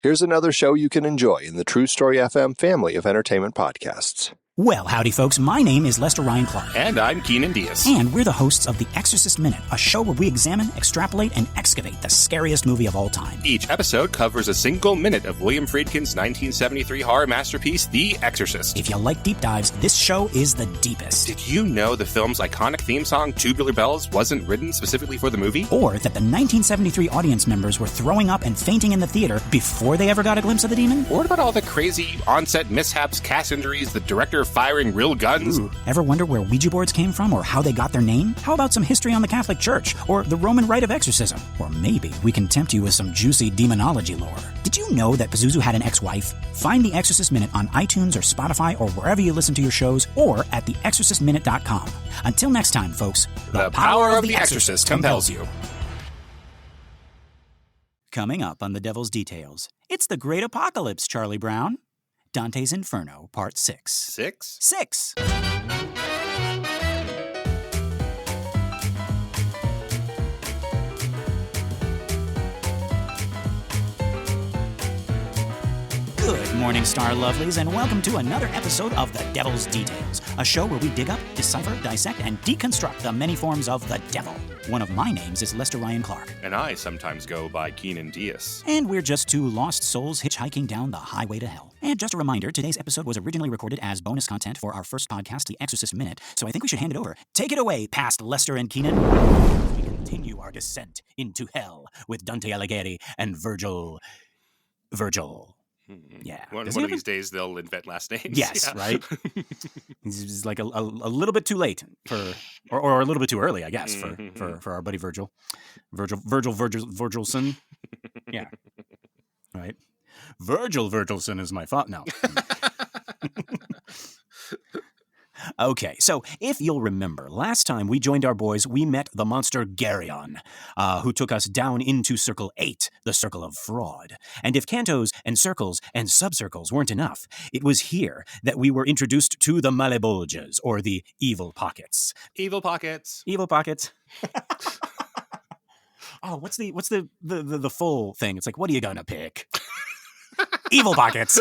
Here's another show you can enjoy in the True Story FM family of entertainment podcasts. Well, howdy, folks. My name is Lester Ryan Clark. And I'm Keenan Diaz. And we're the hosts of The Exorcist Minute, a show where we examine, extrapolate, and excavate the scariest movie of all time. Each episode covers a single minute of William Friedkin's 1973 horror masterpiece, The Exorcist. If you like deep dives, this show is the deepest. Did you know the film's iconic theme song, Tubular Bells, wasn't written specifically for the movie? Or that the 1973 audience members were throwing up and fainting in the theater before they ever got a glimpse of the demon? Or what about all the crazy on-set mishaps, cast injuries, the director firing real guns? Ooh. Ever wonder where Ouija boards came from or how they got their name? How about some history on the Catholic Church or the Roman rite of exorcism? Or maybe we can tempt you with some juicy demonology lore. Did you know that Pazuzu had an ex-wife? Find The Exorcist Minute on iTunes or Spotify or wherever you listen to your shows or at theexorcistminute.com. Until next time, folks, the power of The Exorcist compels you. Coming up on The Devil's Details, it's the Great Apocalypse, Charlie Brown. Dante's Inferno, Part 6. 6? 6! Good morning, Star Lovelies, and welcome to another episode of The Devil's Details, a show where we dig up, decipher, dissect, and deconstruct the many forms of the devil. One of my names is Lester Ryan Clark. And I sometimes go by Keenan Diaz. And we're just two lost souls hitchhiking down the highway to hell. And just a reminder, today's episode was originally recorded as bonus content for our first podcast, The Exorcist Minute, so I think we should hand it over. Take it away, past Lester and Keenan. We continue our descent into hell with Dante Alighieri and Virgil. Yeah. One of these days they'll invent last names. Yes, yeah. Right? He's like a little bit too late or a little bit too early, I guess, for our buddy Virgil. Virgilson. Yeah. Right. Virgilson is my father. No. Okay, so if you'll remember, last time we joined our boys, we met the monster Geryon, who took us down into Circle 8, the Circle of Fraud. And if cantos and circles and subcircles weren't enough, it was here that we were introduced to the malebolges, or the evil pockets. Evil pockets. Evil pockets. Oh, what's the full thing? It's like, what are you gonna pick? Evil pockets.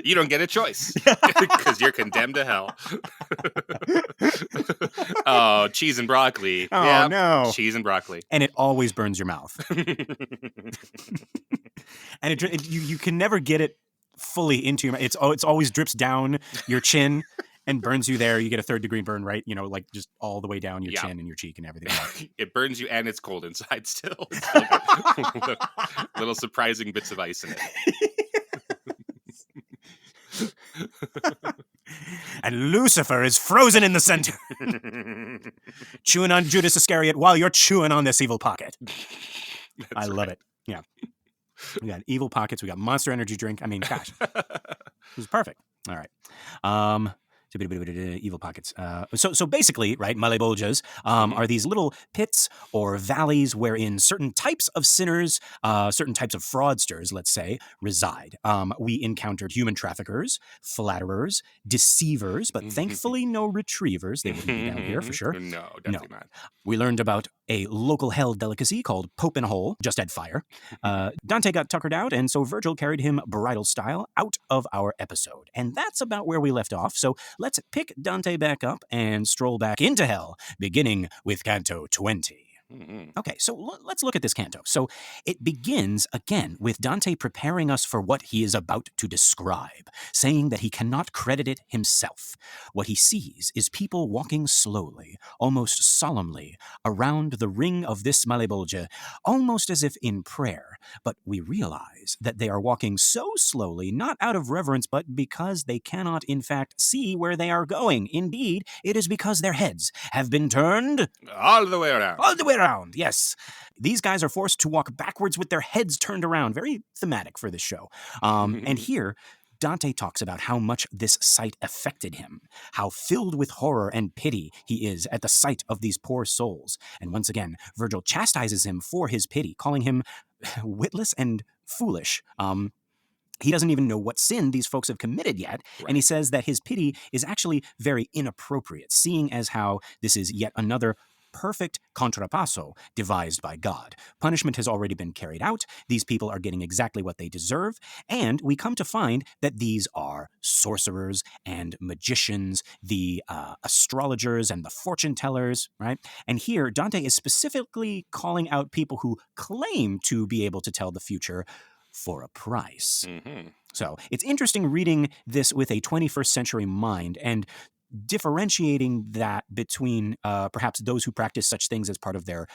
You don't get a choice because you're condemned to hell. Oh, cheese and broccoli. Oh, yep, no. Cheese and broccoli. And it always burns your mouth. And you can never get it fully into your mouth. It's always drips down your chin and burns you there. You get a 3rd-degree burn, right? You know, like just all the way down your chin and your cheek and everything. It burns you and it's cold inside still. It's like little surprising bits of ice in it. And Lucifer is frozen in the center. Chewing on Judas Iscariot while you're chewing on this evil pocket. I love it. Yeah. We got evil pockets. We got Monster Energy drink. I mean, gosh. It was perfect. All right. Evil pockets. So basically, right, malebolges are these little pits or valleys wherein certain types of sinners, certain types of fraudsters, let's say, reside. We encountered human traffickers, flatterers, deceivers, but thankfully no retrievers. They wouldn't be down here for sure. No, definitely not. We learned about a local hell delicacy called Pope in a Hole, just add fire. Dante got tuckered out, and so Virgil carried him bridal style out of our episode. And that's about where we left off, so let's pick Dante back up and stroll back into hell, beginning with Canto 20. Okay, so let's look at this canto. So it begins, again, with Dante preparing us for what he is about to describe, saying that he cannot credit it himself. What he sees is people walking slowly, almost solemnly, around the ring of this malebolge, almost as if in prayer. But we realize that they are walking so slowly, not out of reverence, but because they cannot, in fact, see where they are going. Indeed, it is because their heads have been turned all the way around. All the way around, yes. These guys are forced to walk backwards with their heads turned around. Very thematic for this show. And here, Dante talks about how much this sight affected him, how filled with horror and pity he is at the sight of these poor souls. And once again, Virgil chastises him for his pity, calling him witless and foolish. He doesn't even know what sin these folks have committed yet, and he says that his pity is actually very inappropriate, seeing as how this is yet another perfect contrapasso devised by God. Punishment has already been carried out. These people are getting exactly what they deserve. And we come to find that these are sorcerers and magicians, the astrologers and the fortune tellers, right? And here, Dante is specifically calling out people who claim to be able to tell the future for a price. Mm-hmm. So it's interesting reading this with a 21st century mind and differentiating that between perhaps those who practice such things as part of their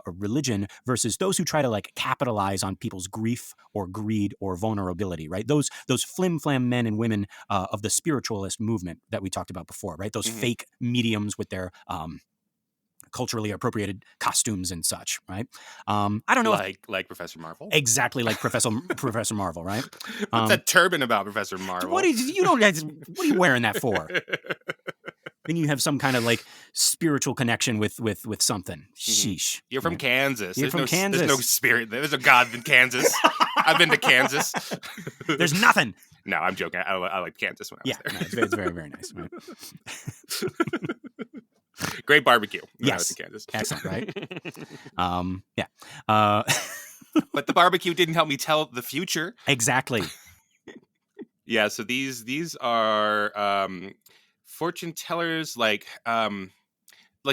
religion versus those who try to like capitalize on people's grief or greed or vulnerability, right? Those flim-flam men and women of the spiritualist movement that we talked about before, right? Those fake mediums with their culturally appropriated costumes and such, right? I don't know, like Professor Marvel. Exactly like Professor Marvel, right? What's that turban about, Professor Marvel? What are you wearing that for? Then you have some kind of like spiritual connection with something. Sheesh. You're from Kansas. You're from Kansas. There's no spirit there. There's a God in Kansas. I've been to Kansas. There's nothing. No, I'm joking. I liked Kansas when I was there. No, it's very, very nice. Right? Great barbecue. Yes. I was in Kansas. Excellent, right? Yeah. But the barbecue didn't help me tell the future. Exactly. Yeah, so these are fortune tellers, like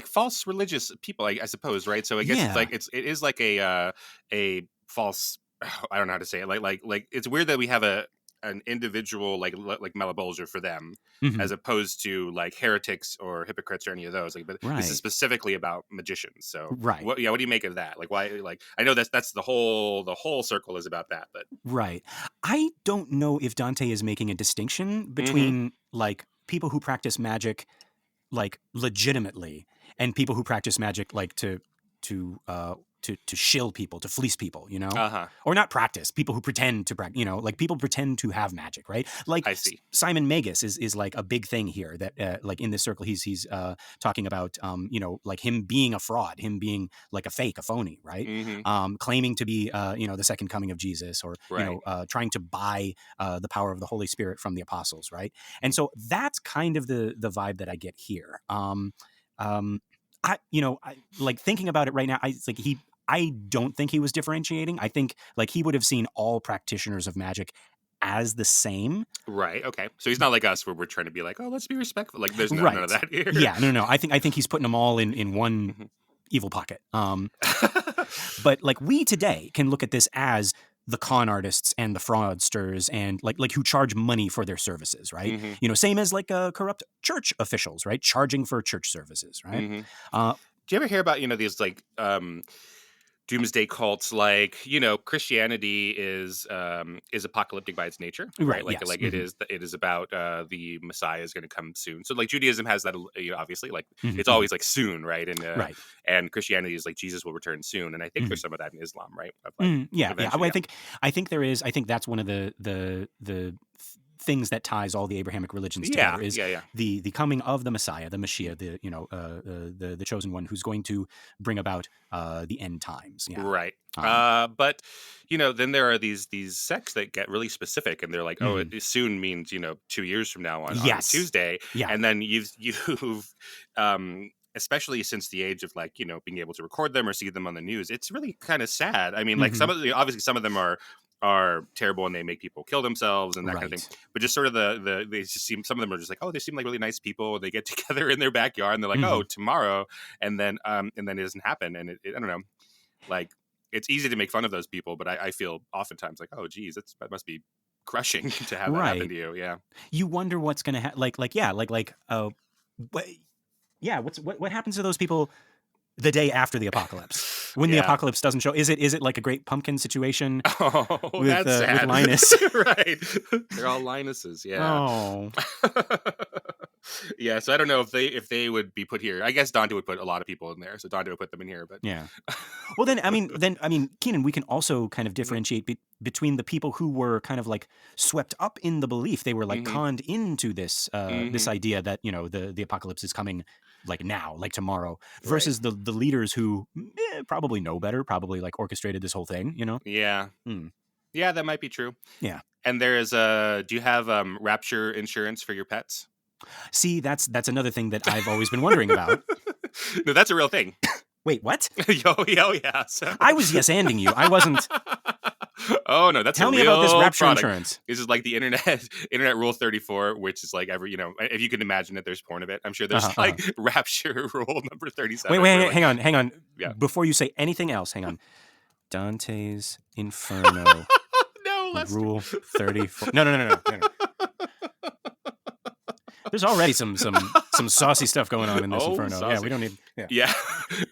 false religious people, I suppose, right? So I guess it is like a false. I don't know how to say it. Like it's weird that we have an individual like malebolge for them, as opposed to like heretics or hypocrites or any of those. Like, but this is specifically about magicians. So what do you make of that? Like, why? Like, I know that's the whole circle is about that, but right. I don't know if Dante is making a distinction between like people who practice magic like legitimately and people who practice magic like to shill people, to fleece people, you know, or not practice, people who pretend to practice, you know, like people pretend to have magic, right? Like I see. Simon Magus is like a big thing here that like in this circle, he's talking about, you know, like him being a fraud, him being like a phony, right? Claiming to be, you know, the second coming of Jesus, or, you know, trying to buy the power of the Holy Spirit from the apostles, right? And so that's kind of the vibe that I get here. I like thinking about it right now. I don't think he was differentiating. I think like he would have seen all practitioners of magic as the same. Right. Okay. So he's not like us where we're trying to be like, oh, let's be respectful. Like there's none of that here. Yeah. No. I think he's putting them all in one evil pocket. But like we today can look at this as the con artists and the fraudsters and like who charge money for their services, right? You know, same as like corrupt church officials, right? Charging for church services, right? Do you ever hear about, you know, these like doomsday cults? Like, you know, Christianity is apocalyptic by its nature, right? Like, yes. like it is about the Messiah is going to come soon. So like Judaism has that, you know, obviously, like it's always like soon, right? And and Christianity is like Jesus will return soon, and I think there's some of that in Islam, right? Of, like, I think there is. I think that's one of the things that ties all the Abrahamic religions together is the coming of the Messiah, the Mashiach, the chosen one who's going to bring about the end times. Yeah. Right. But you know, then there are these sects that get really specific, and they're like, oh, it soon means, you know, 2 years from now on Tuesday. Yeah. And then you've especially since the age of like, you know, being able to record them or see them on the news, it's really kind of sad. I mean, like obviously some of them are terrible and they make people kill themselves and that kind of thing. But just sort of they just seem, some of them are just like, oh, they seem like really nice people. They get together in their backyard and they're like, oh, tomorrow, and then it doesn't happen. And I don't know, like it's easy to make fun of those people, but I feel oftentimes like, oh, geez, that must be crushing to have that happen to you. Yeah, you wonder what's gonna happen. What happens to those people the day after the apocalypse, when the apocalypse doesn't show? Is it like a great pumpkin situation? That's sad. With Linus, right? They're all Linuses. Yeah. Oh. Yeah. So I don't know if they would be put here. I guess Dante would put a lot of people in there, so Dante would put them in here. But yeah. Well, then I mean, Keenan, we can also kind of differentiate between the people who were kind of like swept up in the belief. They were like conned into this this idea that, you know, the apocalypse is coming like now, like tomorrow, versus the leaders who probably know better, probably like orchestrated this whole thing, you know? Yeah. Yeah, that might be true. Yeah. And there is do you have Rapture insurance for your pets? See, that's another thing that I've always been wondering about. No, that's a real thing. Wait, what? Yo, yeah. So. I was yes-anding you. I wasn't. Oh no, that's Tell me about this Rapture insurance. This is like the internet rule 34, which is like if you can imagine it, there's porn of it. I'm sure there's Rapture rule number 37. Wait, hang on. Yeah. Before you say anything else, hang on. Dante's Inferno. No, Lester. Rule 34. No. There's already some saucy stuff going on in this Inferno. Saucy. Yeah, we don't need. Yeah.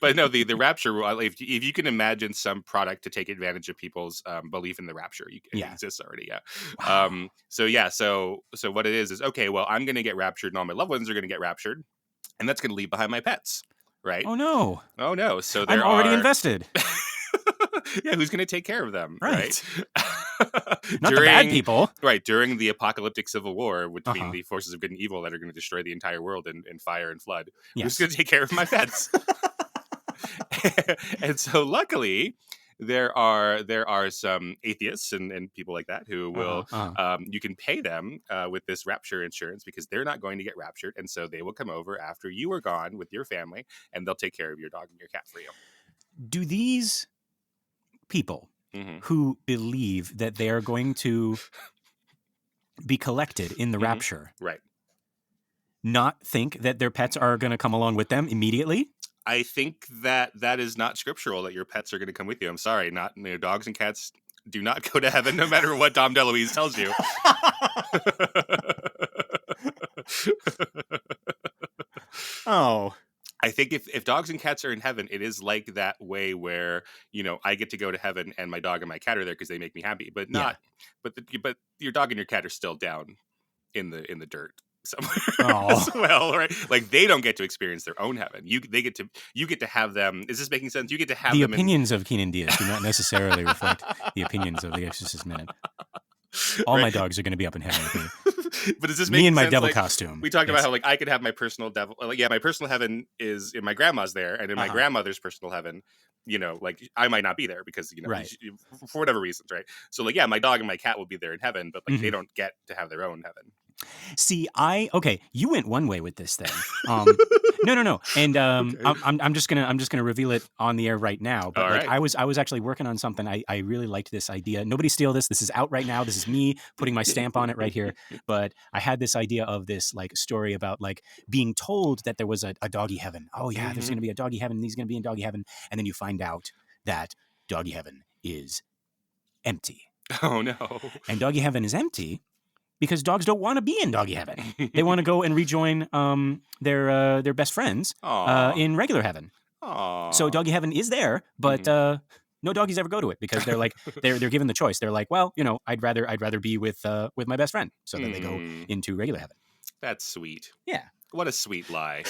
But no, the Rapture rule. If you can imagine some product to take advantage of people's belief in the Rapture, it exists already. Yeah. Wow. So what it is okay. Well, I'm going to get raptured, and all my loved ones are going to get raptured, and that's going to leave behind my pets, right? Oh no. So I'm already invested. Yeah, who's going to take care of them? Right. Not the bad people. Right. During the apocalyptic civil war between the forces of good and evil that are going to destroy the entire world in fire and flood. Yes. Who's going to take care of my pets? And so luckily there are some atheists and people like that who will you can pay them with this Rapture insurance because they're not going to get raptured. And so they will come over after you are gone with your family and they'll take care of your dog and your cat for you. Do these people who believe that they are going to be collected in the rapture, right, not think that their pets are going to come along with them immediately? I think that is not scriptural, that your pets are going to come with you. I'm sorry, dogs and cats do not go to heaven no matter what Dom DeLuise tells you. Oh. I think if dogs and cats are in heaven, it is like that way where, I get to go to heaven and my dog and my cat are there because they make me happy, but not, but your dog and your cat are still down in the dirt somewhere as well, right? Like they don't get to experience their own heaven. You get to have them. Is this making sense? You get to have the them opinions of Keenan Diaz do not necessarily reflect the opinions of the Exorcist Minute. All my dogs are going to be up in heaven with me. But does this me and my sense? devil costume? We talked about how I could have my personal devil. My personal heaven is in my grandma's there, and in my grandmother's personal heaven, I might not be there because right. for whatever reasons, right? So my dog and my cat will be there in heaven, but they don't get to have their own heaven. See, you went one way with this thing. No. And okay. I'm just gonna reveal it on the air right now. But right. I was actually working on something. I really liked this idea. Nobody steal this. This is out right now. This is me putting my stamp on it right here. But I had this idea of this story about being told that there was a doggy heaven. Oh yeah, there's gonna be a doggy heaven. He's gonna be in doggy heaven, and then you find out that doggy heaven is empty. Oh no. And doggy heaven is empty because dogs don't want to be in doggy heaven. They want to go and rejoin their best friends in regular heaven. Aww. So doggy heaven is there, but no doggies ever go to it because they're given the choice. They're like, well, I'd rather be with my best friend, so then they go into regular heaven. That's sweet. Yeah. What a sweet lie.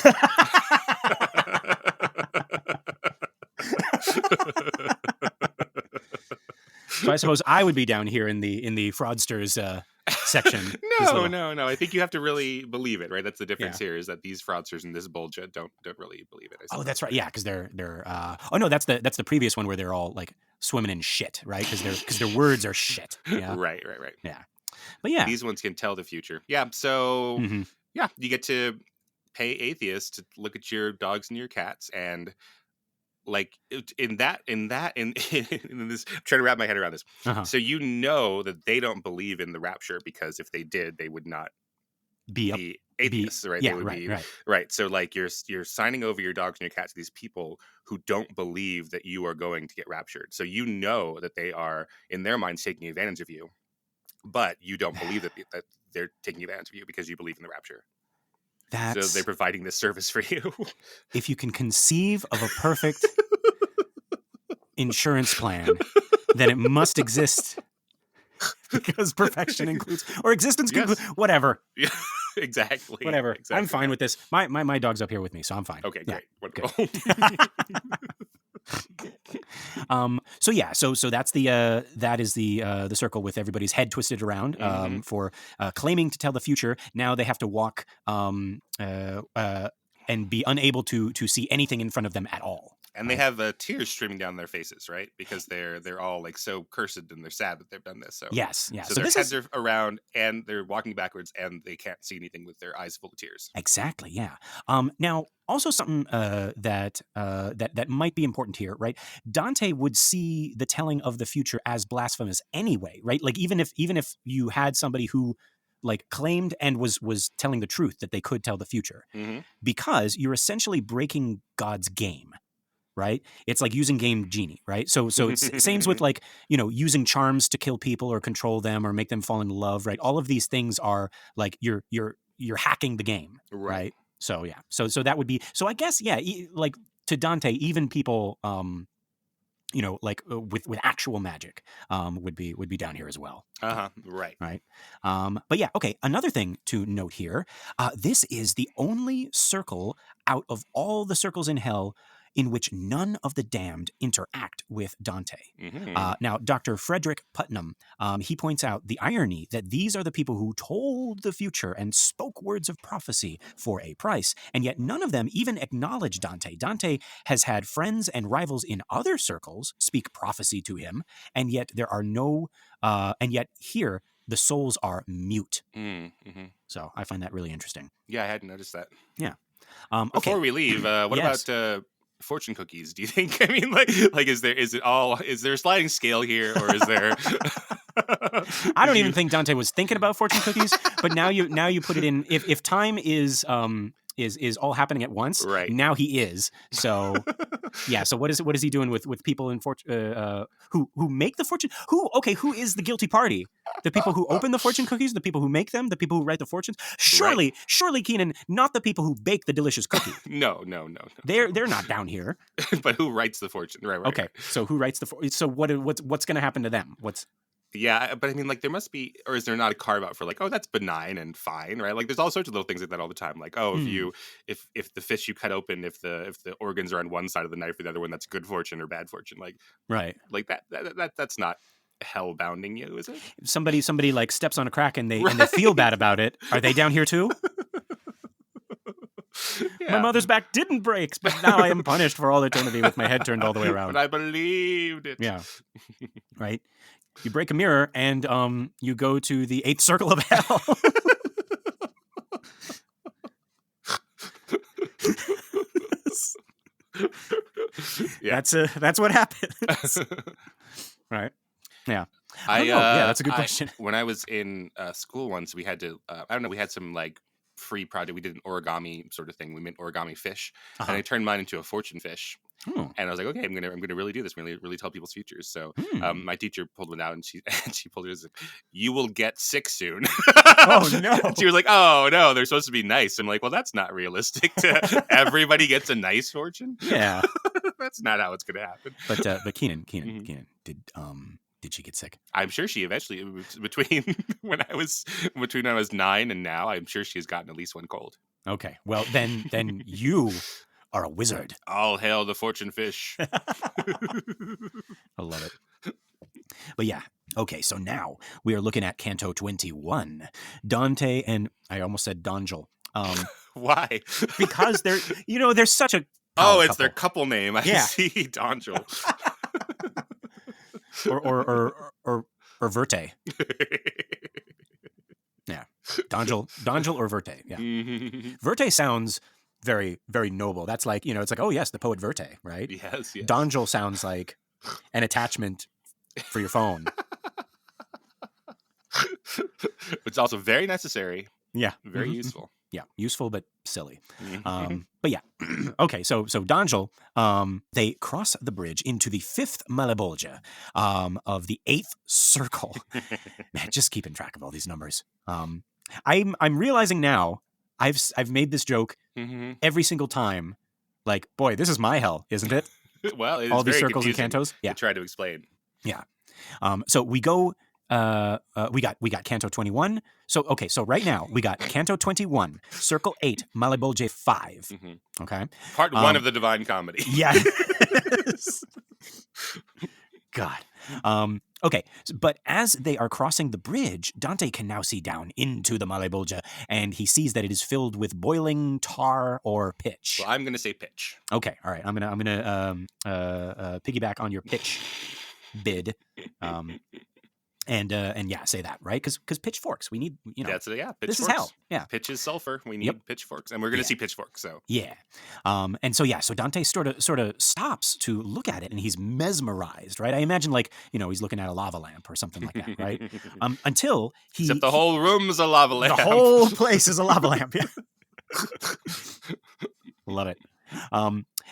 So I suppose I would be down here in the fraudsters section. No. I think you have to really believe it, right? That's the difference here, is that these fraudsters in this bulge don't really believe it. Oh, that's right. Yeah, because they're. Oh no, that's the previous one where they're all swimming in shit, right? Because their words are shit. Yeah. Right. Yeah, but yeah, these ones can tell the future. Yeah. So you get to pay atheists to look at your dogs and your cats and. In this, I'm trying to wrap my head around this. So that they don't believe in the rapture because if they did, they would not be atheists, right? Yeah, they would right. Right. So you're signing over your dogs and your cats to these people who don't believe that you are going to get raptured. So that they are in their minds taking advantage of you, but you don't believe that they're taking advantage of you because you believe in the rapture. So they're providing this service for you. If you can conceive of a perfect insurance plan, then it must exist because perfection includes, or existence includes, whatever. Yeah, exactly. Whatever. Exactly. I'm fine with this. My dog's up here with me, so I'm fine. Okay, great. Wonderful. So that's that is the circle with everybody's head twisted around for claiming to tell the future. Now they have to walk and be unable to see anything in front of them at all. And they have tears streaming down their faces, right? Because they're all like so cursed and they're sad that they've done this. So yes, yeah. So their heads are around and they're walking backwards and they can't see anything with their eyes full of tears. Exactly, yeah. Now, also something that might be important here, right? Dante would see the telling of the future as blasphemous anyway, right? Like even if you had somebody who like claimed and was telling the truth that they could tell the future, because you're essentially breaking God's game. Right? It's like using Game Genie, right? So it's same with like, using charms to kill people or control them or make them fall in love, right? All of these things are like you're hacking the game, right? So yeah. So that would be, so I guess, yeah, like to Dante, even people like with actual magic would be down here as well. Right. But yeah, okay, another thing to note here, this is the only circle out of all the circles in hell in which none of the damned interact with Dante. Now, Dr. Frederick Putnam, he points out the irony that these are the people who told the future and spoke words of prophecy for a price, and yet none of them even acknowledge Dante. Dante has had friends and rivals in other circles speak prophecy to him, and yet there are and yet here the souls are mute. So I find that really interesting. Yeah, I hadn't noticed that. Yeah. Before we leave, what about fortune cookies? Do you think? I mean, like, is there a sliding scale here, or is there? I don't even think Dante was thinking about fortune cookies, but now you put it in. If time is all happening at once, right? Now he is. So yeah. So what is he doing with people in who make the fortune? Who is the guilty party? The people who open the fortune cookies, the people who make them, the people who write the fortunes. Surely, Keenan, not the people who bake the delicious cookie. No. They're not down here. But who writes the fortune? Right. Okay. Right. So who writes so what's going to happen to them? Yeah, but I mean, like, there must be, or is there not a carve out for like, oh, that's benign and fine, right? Like, there's all sorts of little things like that all the time. Like, oh, if the fish you cut open, if the organs are on one side of the knife or the other one, that's good fortune or bad fortune. Like, right, like that's not hell bounding you, is it? Somebody like steps on a crack and they feel bad about it. Are they down here too? Yeah. My mother's back didn't break, but now I am punished for all eternity with my head turned all the way around. But I believed it. Yeah, right. You break a mirror and you go to the 8th circle of hell. Yeah. That's what happens. Right. Yeah. Yeah, that's a good question. When I was in school once, we had to we had some like free project. We did an origami sort of thing. We made origami fish, and I turned mine into a fortune fish. And I was like, okay, I'm gonna really do this. Really tell people's futures. So my teacher pulled one out, and she pulled it as, you will get sick soon. Oh no! And she was like, oh no, they're supposed to be nice. I'm like, well, that's not realistic. Everybody gets a nice fortune. Yeah, that's not how it's gonna happen. But Keenan, did she get sick? I'm sure she eventually, between when I was 9 and now, I'm sure she's gotten at least one cold. Okay, well then you are a wizard. All hail the fortune fish. I love it. But yeah, okay, so now we are looking at Canto 21. Dante and, I almost said Dangil. Why? Because they're such a it's couple. their couple name. I see, Dangil. or Virte. Yeah, Dangil or Virte. Yeah, Virte sounds very, very noble. That's like, it's like, oh yes, the poet Virte, right? Yes. Dangil sounds like an attachment for your phone. It's also very necessary. Yeah. Very useful. Yeah, useful but silly. But yeah, okay. So Dangil, they cross the bridge into the 5th malebolge of the 8th circle. Man, just keeping track of all these numbers. I'm realizing now I've made this joke every single time. Like, boy, this is my hell, isn't it? Well, it's all these very circles and cantos. Yeah, try to explain. Yeah. So we go. We got Canto 21. So right now we got Canto 21, Circle 8, Malebolge 5. Okay. Part 1 of the Divine Comedy. Yeah. God. Okay, but as they are crossing the bridge, Dante can now see down into the malebolge, and he sees that it is filled with boiling tar or pitch. Well, I'm going to say pitch. Okay, all right. I'm gonna piggyback on your pitch bid. And yeah, say that, right? Because pitchforks, we need, That's pitchforks. This is hell. Yeah. Pitch is sulfur. We need pitchforks, and we're going to see pitchforks. So yeah, and so Dante sort of stops to look at it, and he's mesmerized, right? I imagine he's looking at a lava lamp or something like that, right? Until except the whole room's a lava lamp. The whole place is a lava lamp. Yeah. Love it.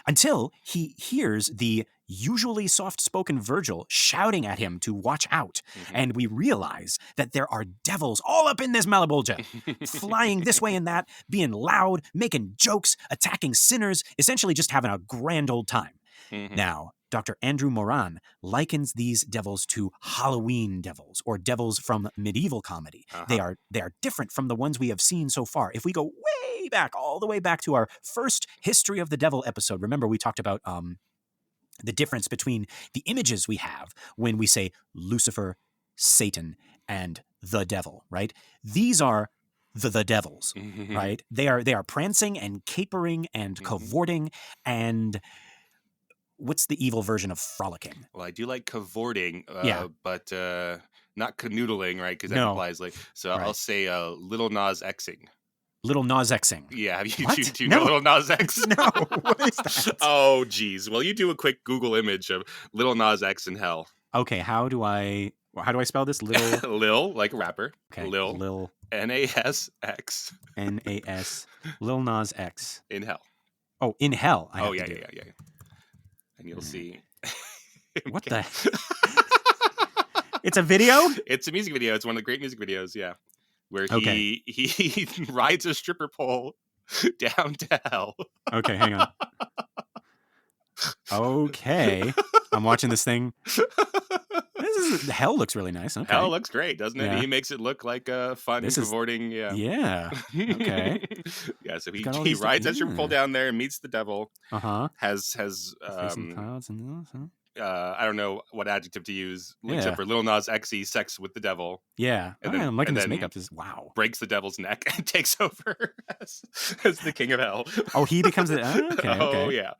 Until he hears the usually soft-spoken Virgil shouting at him to watch out. Mm-hmm. And we realize that there are devils all up in this malebolge, flying this way and that, being loud, making jokes, attacking sinners, essentially just having a grand old time. Mm-hmm. Now, Dr. Andrew Moran likens these devils to Halloween devils, or devils from medieval comedy. Uh-huh. They are different from the ones we have seen so far. If we go way back, all the way back to our first History of the Devil episode, remember we talked about the difference between the images we have when we say Lucifer, Satan, and the devil, right? These are the devils, mm-hmm. right? They are prancing and capering and cavorting and... What's the evil version of frolicking? Well, I do like cavorting, but not canoodling, right? Because that implies So right. I'll say Little Nas Xing. Little Nas Xing. Yeah, do you know Little Nas X? No, what is that? Oh, geez. Well, you do a quick Google image of Little Nas X in hell. Okay, how do I spell this? Lil, like a rapper. Okay, Lil. N-A-S-X. N-A-S. Lil Nas X. In hell. Oh, in hell. Yeah. And you'll see. What the? It's a video? It's a music video. It's one of the great music videos, yeah. Where he rides a stripper pole down to hell. Okay, hang on. Okay. I'm watching this thing. Hell looks really nice. Okay. Hell looks great, doesn't it? Yeah. He makes it look like a fun, cavorting. Yeah. Yeah. Okay. Yeah. So he rides that stripper pole down there and meets the devil. Has clouds and those, I don't know what adjective to use except for Lil Nas X-y sex with the devil. Yeah. And then, I'm liking this makeup. This wow. Breaks the devil's neck and takes over as the king of hell. Oh, he becomes the okay. Oh yeah.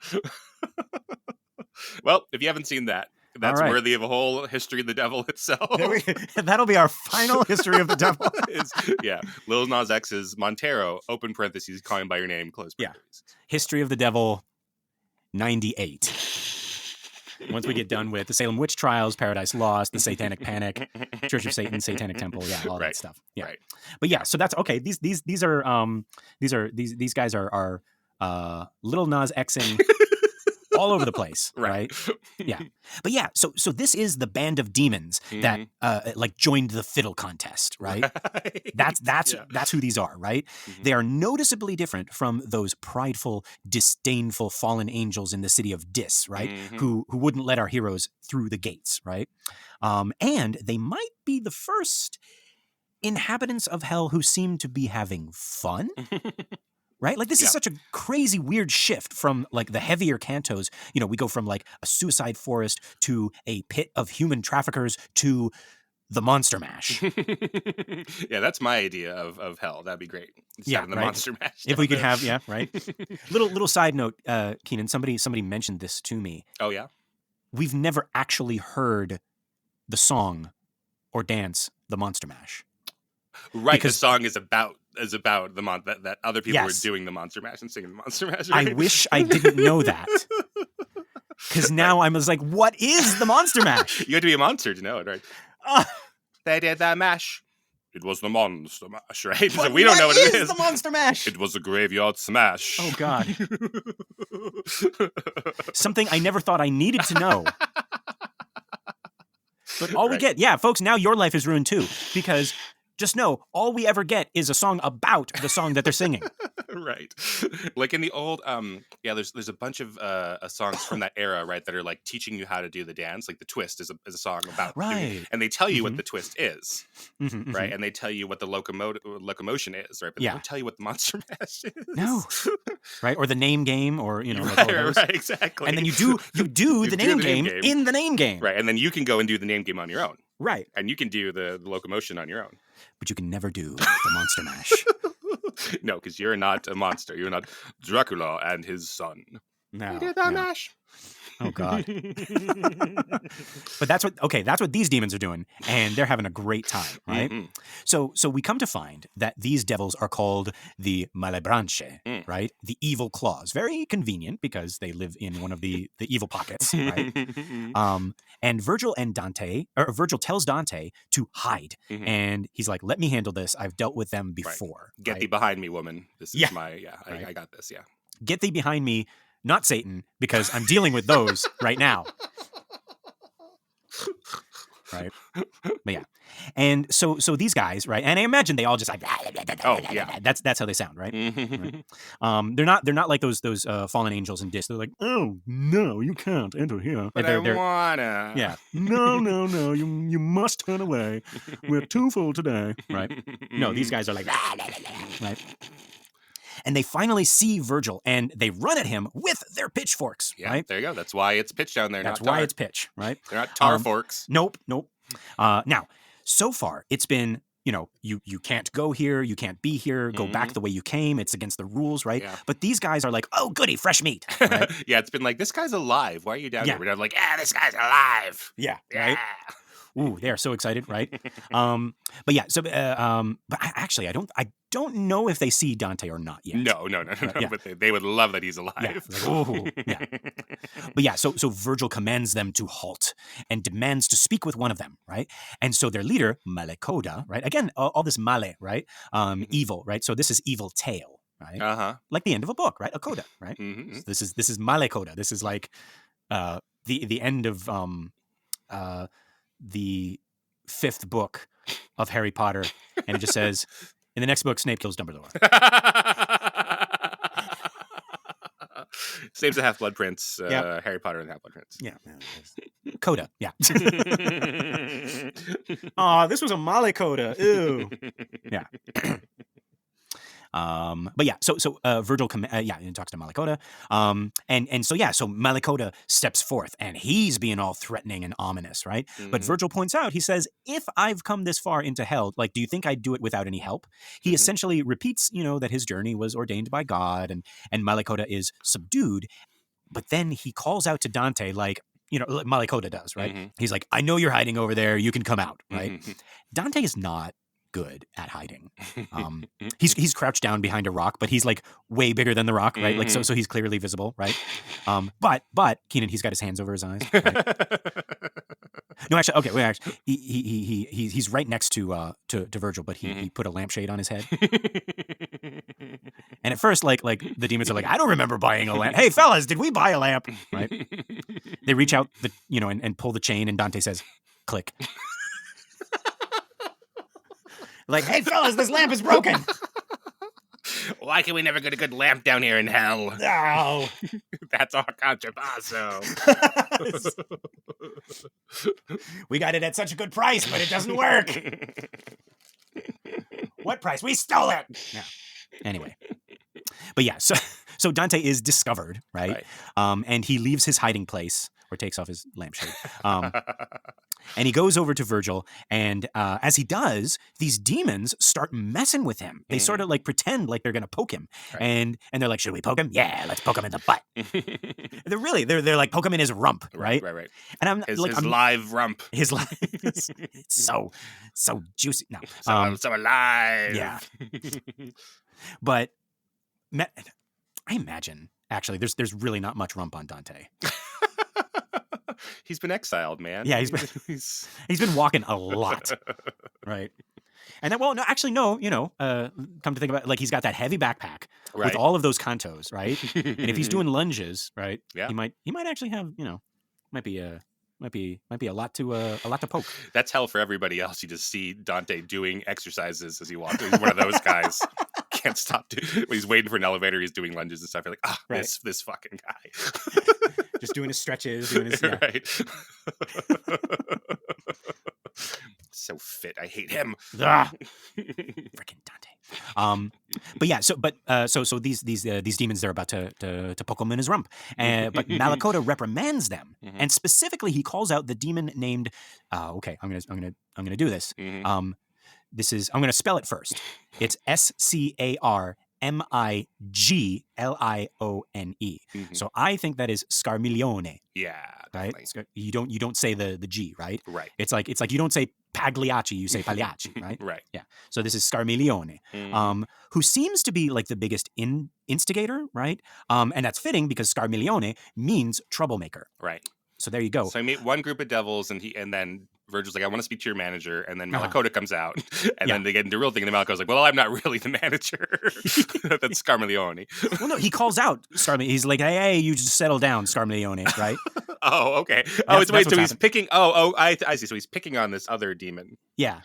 Well, if you haven't seen that, that's worthy of a whole history of the devil itself. That'll be our final history of the devil. Lil Nas X's Montero, open parentheses, call him by your name, close parentheses. History of the Devil 98. Once we get done with the Salem Witch Trials, Paradise Lost, the Satanic Panic, Church of Satan, Satanic Temple, all that stuff. Yeah. Right. But yeah, so that's okay. These guys are Little Nas Xing all over the place, right? Yeah. But yeah, so this is the band of demons that joined the fiddle contest, right? That's who these are, right? Mm-hmm. They are noticeably different from those prideful, disdainful fallen angels in the city of Dis, right? Mm-hmm. Who wouldn't let our heroes through the gates, right? And they might be the first inhabitants of hell who seem to be having fun. Right? This is such a crazy, weird shift from the heavier cantos. We go from a suicide forest to a pit of human traffickers to the Monster Mash. Yeah, that's my idea of hell. That'd be great. The Monster Mash. If we could have, right? Little side note, Keenan, somebody mentioned this to me. Oh, yeah? We've never actually heard the song or dance, the Monster Mash. Right, because the song is about the that other people were doing the Monster Mash and singing the Monster Mash. Right? I wish I didn't know that. Because now I was like, what is the Monster Mash? You have to be a monster to know it, right? They did that mash. It was the Monster Mash, right? So we don't know what it is. The Monster Mash? It was a graveyard smash. Oh, God. Something I never thought I needed to know. But all we get, folks, now your life is ruined too. Because... just know, all we ever get is a song about the song that they're singing. Right. Like in the old there's a bunch of songs from that era, right, that are like teaching you how to do the dance. Like the twist is a song about doing, and they tell you what the twist is, right, and they tell you what the locomotion is, right, but they don't tell you what the monster mash is. No. Right, or the name game, or right, exactly. And then you do the name game in the name game, right, and then you can go and do the name game on your own, right, and you can do the locomotion on your own, but you can never do the monster mash. No, because you're not a monster. You're not Dracula and his son. No, you did that mash. Oh God. But that's what these demons are doing, and they're having a great time, right? So we come to find that these devils are called the malebolge, right? The evil claws. Very convenient because they live in one of the evil pockets, right? And Virgil tells Dante to hide, and he's like, "Let me handle this. I've dealt with them before. Right. Get thee behind me, woman. This is I got this. Yeah. Get thee behind me." Not Satan, because I'm dealing with those right now. Right? But yeah. And so these guys, right? And I imagine they all just like, that's how they sound, right? Right. They're not like those fallen angels in Dis. They're like, oh no, you can't enter here. But I wanna. Yeah. No, you must turn away. We're too full today. Right? No, these guys are like, right? And they finally see Virgil, and they run at him with their pitchforks. Yeah, right? There you go. That's why it's pitch down there. That's why it's pitch, right? They're not tar forks. Nope. Now, so far, it's been, you can't go here, you can't be here, go back the way you came. It's against the rules, right? Yeah. But these guys are like, oh, goody, fresh meat. Right? Yeah, it's been like, this guy's alive. Why are you down here? We're like, this guy's alive. Yeah. Right? Ooh, they are so excited, right? But yeah, so but I don't know if they see Dante or not yet. No. Yeah. But they would love that he's alive. Yeah. Like, ooh, yeah. But yeah, so Virgil commands them to halt and demands to speak with one of them, right? And so their leader, Malecoda, right? Again, all this male, right? Evil, right? So this is evil tale, right? Like the end of a book, right? A coda, right? So this is Malecoda. This is like the end of the 5th book of Harry Potter, and it just says, in the next book, Snape kills Dumbledore. Snape's the Half-Blood Prince, Harry Potter and the Half-Blood Prince. Yeah. Coda, yeah. Aw, this was a Malecoda. Ew. Yeah. But yeah, so Virgil and talks to Malecoda, so Malecoda steps forth, and he's being all threatening and ominous, right? But Virgil points out, he says, if I've come this far into hell, like, do you think I'd do it without any help? He essentially repeats, that his journey was ordained by God, and Malecoda is subdued, but then he calls out to Dante, like Malecoda does, right? He's like, I know you're hiding over there, you can come out, right? Dante is not good at hiding. He's crouched down behind a rock, but he's like way bigger than the rock, right? Like so he's clearly visible, right? But Keenan, he's got his hands over his eyes. Right? No, actually, okay. Wait, actually, he's right next to Virgil, but he put a lampshade on his head. And at first, like the demons are like, I don't remember buying a lamp. Hey, fellas, did we buy a lamp? Right? They reach out and pull the chain, and Dante says, click. Like, hey, fellas, this lamp is broken. Why can we never get a good lamp down here in hell? No. That's our contrabasso. We got it at such a good price, but it doesn't work. What price? We stole it. Yeah. Anyway. But yeah, so Dante is discovered, right? And he leaves his hiding place, or takes off his lampshade. And he goes over to Virgil, and as he does, these demons start messing with him. They sort of like pretend like they're going to poke him, and they're like, "Should we poke him? Yeah, let's poke him in the butt." they're like, poke him in his rump, right? Right. And I'm his like, live rump. His live, it's so juicy. No, so alive. Yeah. But I imagine actually, there's really not much rump on Dante. He's been exiled, man. Yeah, he's been walking a lot, right? And then, come to think about it, like, he's got that heavy backpack with all of those cantos, right? And if he's doing lunges, right, he might actually have, might be a lot to poke. That's hell for everybody else. You just see Dante doing exercises as he walks. He's one of those guys. can't stop. When he's waiting for an elevator, he's doing lunges and stuff. You're like, this fucking guy. Just doing his stretches, doing his right. So fit. I hate him. Freaking Dante. But yeah, so these demons, they're about to poke him in his rump, but Malakota reprimands them, and specifically he calls out the demon named. Okay, I'm gonna do this. This is I'm gonna spell it first. It's Scarmilione. So I think that is Scarmilione. Yeah. Right. You don't say the G, right? Right. It's like you don't say Pagliacci, you say Pagliacci, right? Right. Yeah. So this is Scarmilione, who seems to be like the biggest instigator, right? And that's fitting because Scarmilione means troublemaker. Right. So there you go. So I meet one group of devils, and then Virgil's like, I want to speak to your manager. And then Malakota comes out, and then they get into real thing. And then Malakota's like, well, I'm not really the manager. That's Scarmilione. Well, no, he calls out Scarmilione. He's like, hey, you just settle down, Scarmilione, right? Oh, okay. Oh, so he's picking. I see. So he's picking on this other demon. Yeah.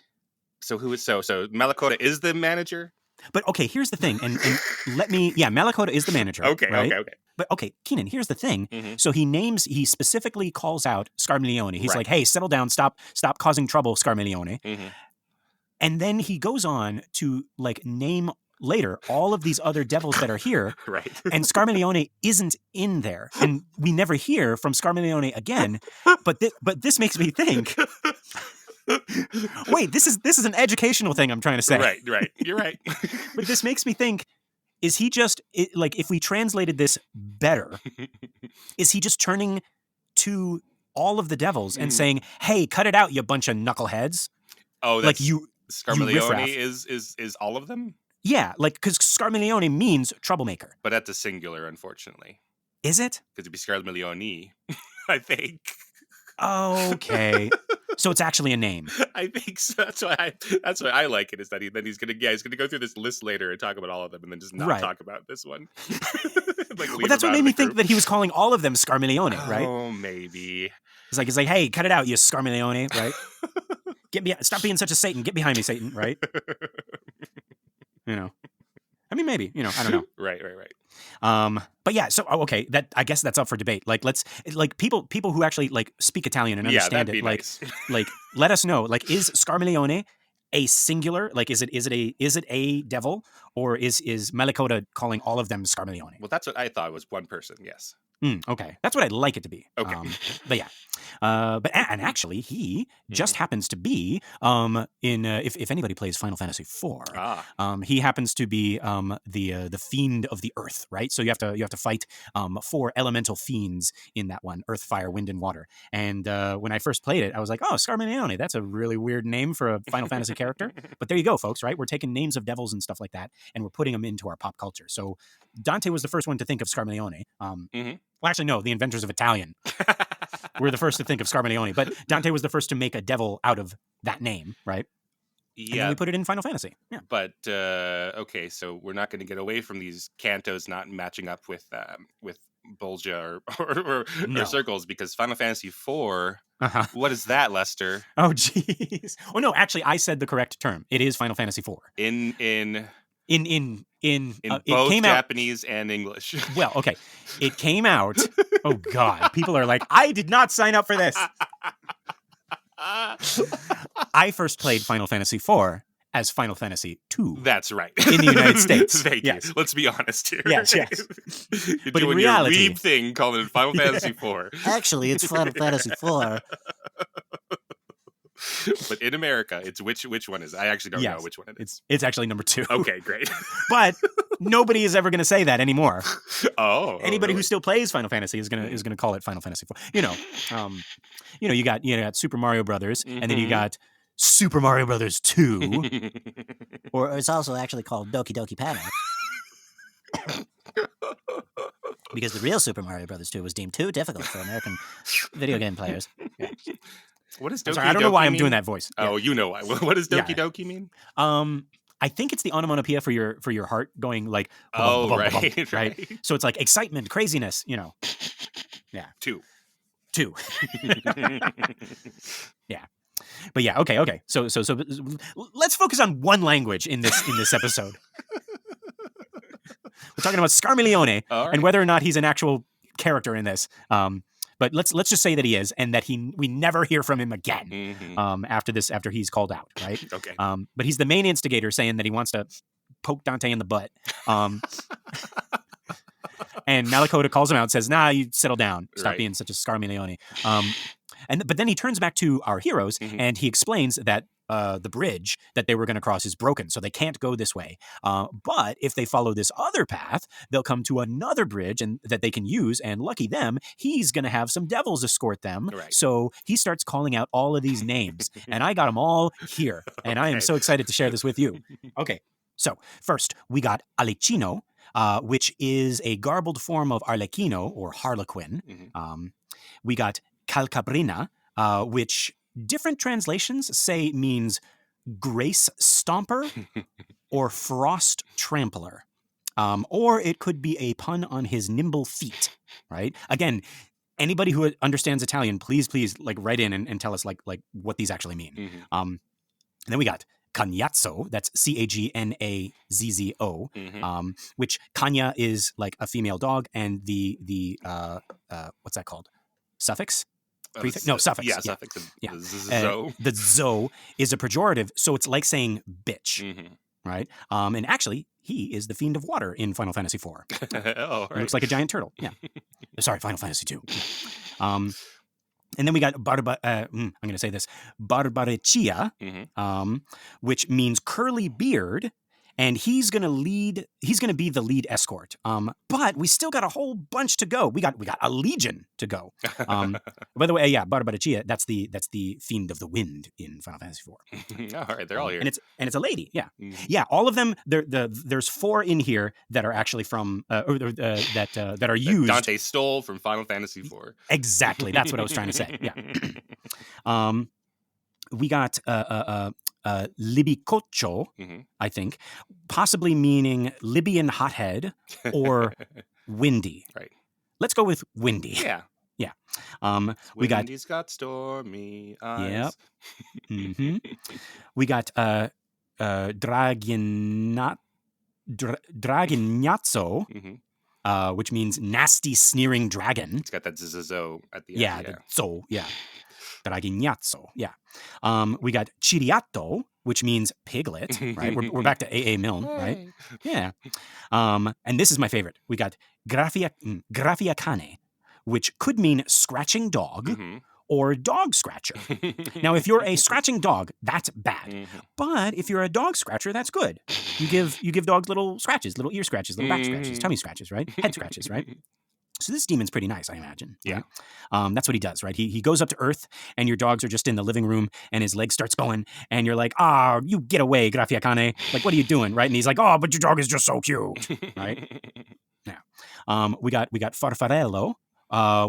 So who is so Malakota is the manager? But okay, here's the thing, and Malakota is the manager. Okay, right? okay. But okay, Keenan, here's the thing. So he specifically calls out Scarmilione. He's like, hey, settle down, stop causing trouble, Scarmilione. And then he goes on to like name later all of these other devils that are here. Right. And Scarmilione isn't in there. And we never hear from Scarmilione again. But this makes me think. Wait, this is an educational thing I'm trying to say. Right. You're right. But this makes me think, is he just, like, if we translated this better, is he just turning to all of the devils and saying, hey, cut it out, you bunch of knuckleheads? Oh, that's, like you Scarmilione is all of them? Yeah, like, because Scarmilione means troublemaker. But that's a singular, unfortunately. Is it? Because it'd be Scarmilione, I think. Okay. So it's actually a name. I think so. That's why I like it, is that he's gonna go through this list later and talk about all of them, and then just not talk about this one. Well, that's what made me think that he was calling all of them Scarmilione, right? Oh, maybe. He's like, hey, cut it out, you Scarmilione, right? Stop being such a Satan. Get behind me, Satan, right? I mean, maybe, I don't know. Right. But yeah, so okay, I guess that's up for debate. Like, people who actually like speak Italian and understand it, like, nice. like, let us know. Like, is Scarmilione a singular? Like, is it a devil, or is Malakota calling all of them Scarmilione? Well, that's what I thought was one person. Yes. Okay, that's what I'd like it to be. Okay, but yeah, and actually, he just happens to be in if anybody plays Final Fantasy IV, he happens to be the fiend of the earth, right? So you have to fight 4 elemental fiends in that one: earth, fire, wind, and water. And when I first played it, I was like, oh, Scarmilione, that's a really weird name for a Final Fantasy character. But there you go, folks. Right? We're taking names of devils and stuff like that, and we're putting them into our pop culture. So Dante was the first one to think of Scarmilione. Well, actually, no, the inventors of Italian were the first to think of Scarmilione, but Dante was the first to make a devil out of that name, right? Yeah. And then we put it in Final Fantasy. Yeah. But, okay, so we're not going to get away from these cantos not matching up with Bolgia or circles, because Final Fantasy IV, what is that, Lester? Oh, jeez. Oh, no, actually, I said the correct term. It is Final Fantasy IV. In both Japanese and English. Well, okay. It came out. Oh, God. People are like, I did not sign up for this. I first played Final Fantasy IV as Final Fantasy II. That's right. In the United States. Thank you. Let's be honest here. Yes. You're but doing in reality, your weeb thing, calling it Final Fantasy IV. Actually, it's Final Fantasy IV. But in America, it's which one is it? I actually don't know which one it is. It's actually number 2. Okay, great. But nobody is ever going to say that anymore. Anybody really? who still plays Final Fantasy is gonna call it Final Fantasy IV. You got Super Mario Brothers, and then you got Super Mario Brothers 2, or it's also actually called Doki Doki Panic. Because the real Super Mario Brothers 2 was deemed too difficult for American video game players. Yeah. What is Doki Doki? I don't know why mean? I'm doing that voice. Oh, you know why. What does Doki Doki mean? I think it's the onomatopoeia for your heart going like right. So it's like excitement, craziness, Yeah. 2. Yeah. But yeah, okay. So let's focus on one language in this episode. talking about Scarmiglione right. and whether or not he's an actual character in this. But let's just say that he is, and that we never hear from him again after he's called out, right? Okay. But he's the main instigator, saying that he wants to poke Dante in the butt. And Malacoda calls him out and says, "Nah, you settle down. Stop being such a Scarmiglione." But then he turns back to our heroes and he explains that the bridge that they were going to cross is broken, so they can't go this way. But if they follow this other path, they'll come to another bridge and that they can use. And lucky them, he's going to have some devils escort them. Right. So he starts calling out all of these names, and I got them all here. And I am so excited to share this with you. Okay, so first we got Alicino, which is a garbled form of Arlecchino or Harlequin. We got Calcabrina, which different translations say means grace stomper or frost trampler. Or it could be a pun on his nimble feet, right? Again, anybody who understands Italian, please, like write in and tell us like what these actually mean. And then we got Cagnazzo, that's Cagnazzo, which Cagna is like a female dog, and the what's that called? Suffix? Prefix? No, suffix. Yeah, suffix. Yeah. Zo. The zo is a pejorative, so it's like saying bitch, right? And actually, he is the fiend of water in Final Fantasy IV. Oh, right. He looks like a giant turtle. Yeah. Sorry, Final Fantasy II. And then we got I'm going to say this, Barbariccia, which means curly beard. And he's going to be the lead escort. But we still got a whole bunch to go. We got a legion to go. By the way, yeah, Barbariccia, that's the fiend of the wind in Final Fantasy IV. All right, they're all here. And it's a lady. Yeah. Yeah, all of them, there's 4 in here that are actually from that are used. Dante stole from Final Fantasy IV. Exactly. That's what I was trying to say. Yeah. We got Libicoccio, I think, possibly meaning Libyan hothead or windy. Right. Let's go with windy. Yeah. Yeah. Windy's got stormy eyes. Yep. We got Draginazzo, which means nasty, sneering dragon. It's got that zo at the end. Yeah, the zo, yeah. Draginazzo, yeah. We got Ciriato, which means piglet, right? We're back to A.A. Milne, right? Yeah. And this is my favorite. We got Graffiacane, which could mean scratching dog or dog scratcher. Now, if you're a scratching dog, that's bad. But if you're a dog scratcher, that's good. You give dogs little scratches, little ear scratches, little back scratches, tummy scratches, right? Head scratches, right? So this demon's pretty nice, I imagine. Yeah. Right? That's what he does, right? He goes up to Earth, and your dogs are just in the living room, and his leg starts going, and you're like, you get away, Graffiacane. Like, what are you doing, right? And he's like, but your dog is just so cute, right? Yeah. We got Farfarello,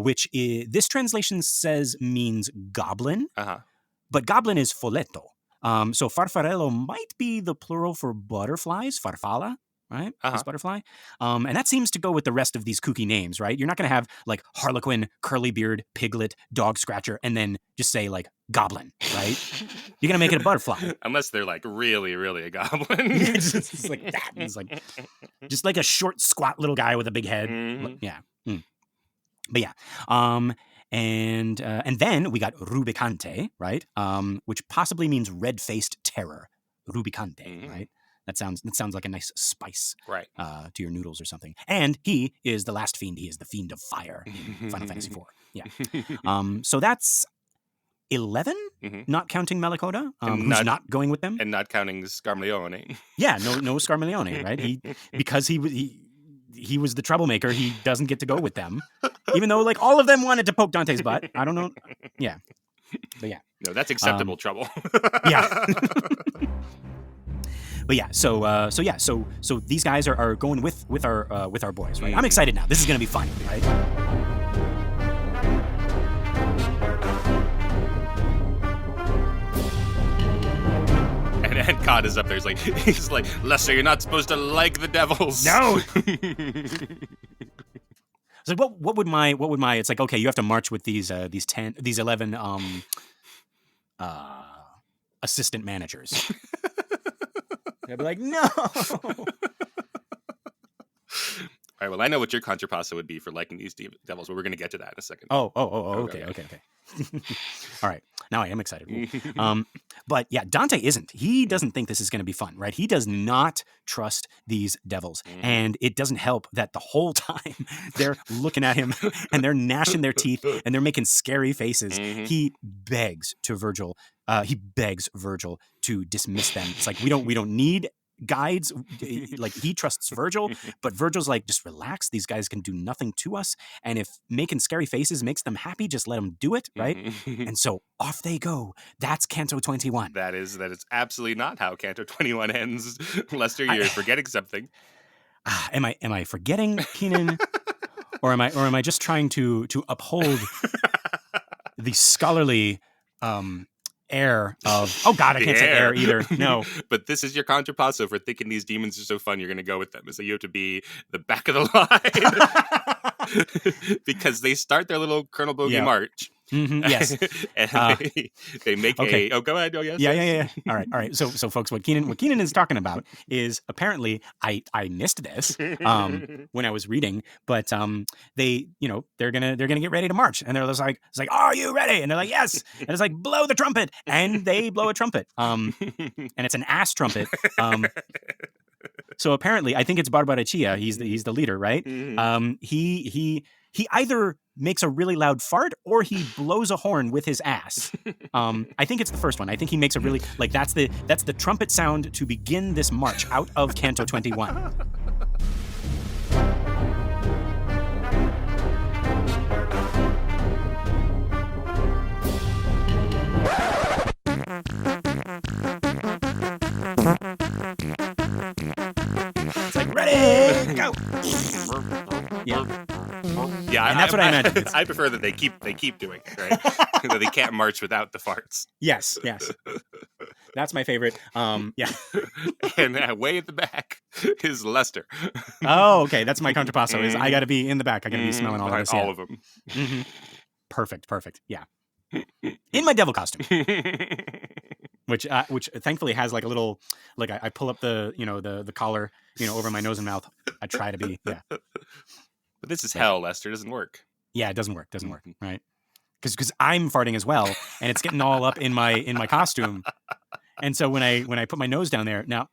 which this translation says means goblin, but goblin is folletto. So Farfarello might be the plural for butterflies, farfalla. Right? This butterfly. And that seems to go with the rest of these kooky names, right? You're not going to have like Harlequin, curly beard, piglet, dog scratcher, and then just say like goblin, right? You're going to make it a butterfly. Unless they're like really, really a goblin. It's like that. It's like just like a short, squat little guy with a big head. Yeah. But yeah. And then we got Rubicante, right? Which possibly means red-faced terror. Rubicante, right? That sounds like a nice spice, right? To your noodles or something. And he is the last fiend. He is the fiend of fire in Final Fantasy IV. Yeah. So that's 11, not counting Malacoda, who's not going with them, and not counting Scarmiglione. Yeah, no Scarmiglione, right? Because he was the troublemaker. He doesn't get to go with them, even though like all of them wanted to poke Dante's butt. I don't know. Yeah, but yeah. No, that's acceptable trouble. Yeah. But yeah, so these guys are going with our boys, right? I'm excited now. This is gonna be fun, right? And Cod is up there. He's like, Lester, you're not supposed to like the devils. No. It's like what would my? It's like, okay, you have to march with these 11 assistant managers. I'd be like, no. well, I know what your contrapassa would be for liking these devils, but we're going to get to that in a second. Okay. All right. Now I am excited. But yeah, Dante isn't. He doesn't think this is going to be fun, right? He does not trust these devils. And it doesn't help that the whole time they're looking at him and they're gnashing their teeth and they're making scary faces. He begs Virgil to dismiss them. It's like, we don't need guides. Like, he trusts Virgil, but Virgil's like, just relax, these guys can do nothing to us, and if making scary faces makes them happy, just let them do it, right? And so off they go. That's Canto 21. That is absolutely not how Canto 21 ends. Lester, you're forgetting something. Am I forgetting, Keenan? or am I just trying to uphold the scholarly air of, oh God, I can't say air either. No. But this is your contrapasso for thinking these demons are so fun, you're going to go with them. So you have to be the back of the line. Because they start their little Colonel Bogey march. Yes. And they make okay. Go ahead. Oh, yes. Yeah. All right. So folks, what Keenan is talking about is, apparently I missed this when I was reading, but they're gonna get ready to march, and they're just like, it's like, are you ready? And they're like, yes. And it's like, blow the trumpet, and they blow a trumpet, and it's an ass trumpet. So apparently, I think it's Barbarechia. He's the leader, right? He either makes a really loud fart or he blows a horn with his ass. I think it's the first one. I think he makes a really, like, that's the trumpet sound to begin this march out of Canto 21. It's like, ready, go. Yeah, and that's what I imagine. I prefer that they keep doing it, right? That they can't march without the farts. Yes. That's my favorite. Yeah. And way at the back is Lester. Oh, okay. That's my contrapasso. Is I got to be in the back. I got to be smelling all of this. All of them. Perfect. Yeah. In my devil costume. Which thankfully has like a little, like I pull up the collar, over my nose and mouth. I try to be, yeah. But this is hell, Lester. It doesn't work. Yeah, it doesn't work, right? Because I'm farting as well, and it's getting all up in my costume. And so when I put my nose down there, no.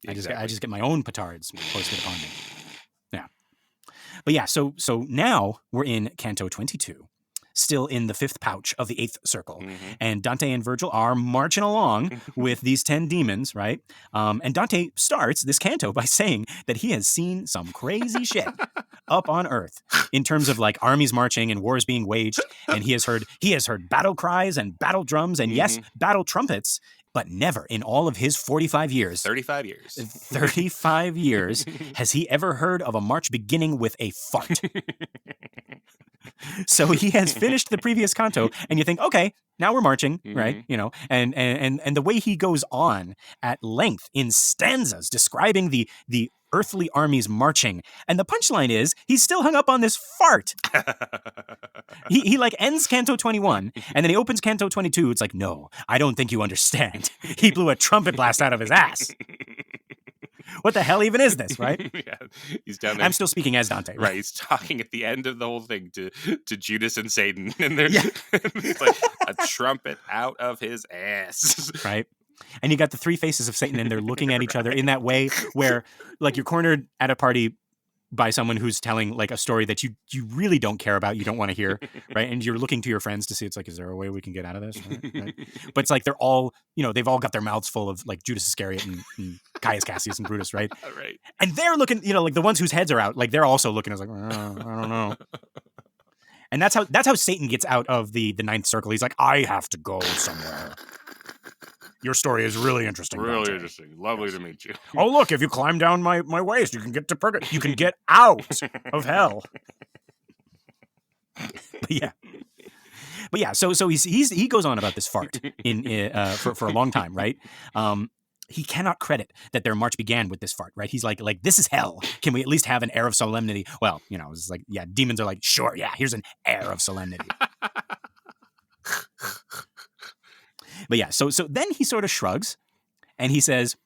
Exactly. I just get my own petards posted upon me. Yeah. But yeah, so now we're in Canto 22. Still in the fifth pouch of the eighth circle. And Dante and Virgil are marching along with these 10 demons, right? And Dante starts this canto by saying that he has seen some crazy shit up on Earth in terms of like armies marching and wars being waged. And he has heard battle cries and battle drums and yes, battle trumpets, but never in all of his 35 years. 35 years. 35 years has he ever heard of a march beginning with a fart. So he has finished the previous canto, and you think, okay, now we're marching, right? And the way he goes on at length in stanzas describing the earthly armies marching, and the punchline is he's still hung up on this fart. he like ends Canto 21, and then he opens Canto 22. It's like, no, I don't think you understand. He blew a trumpet blast out of his ass. What the hell even is this, right? Yeah, he's down there. I'm still speaking as Dante. Right, he's talking at the end of the whole thing to Judas and Satan, and they're it's like a trumpet out of his ass. Right. And you got the three faces of Satan, and they're looking at each other in that way where, like, you're cornered at a party by someone who's telling like a story that you really don't care about, you don't want to hear, right? And you're looking to your friends to see, it's like, is there a way we can get out of this? Right? But it's like they're all, they've all got their mouths full of like Judas Iscariot and Caius Cassius and Brutus, right? Right. And they're looking, like the ones whose heads are out, like they're also looking as like, I don't know. And that's how Satan gets out of the ninth circle. He's like, I have to go somewhere. Your story is really interesting. Really Dante. interesting. Lovely to meet you. Oh, look, if you climb down my waist, you can get to purgatory. You can get out of hell. But yeah. So he goes on about this fart for a long time, right? He cannot credit that their march began with this fart, right? He's like, this is hell. Can we at least have an air of solemnity? Well, it's like, yeah, demons are like, sure, yeah, here's an air of solemnity. But yeah, so then he sort of shrugs and he says,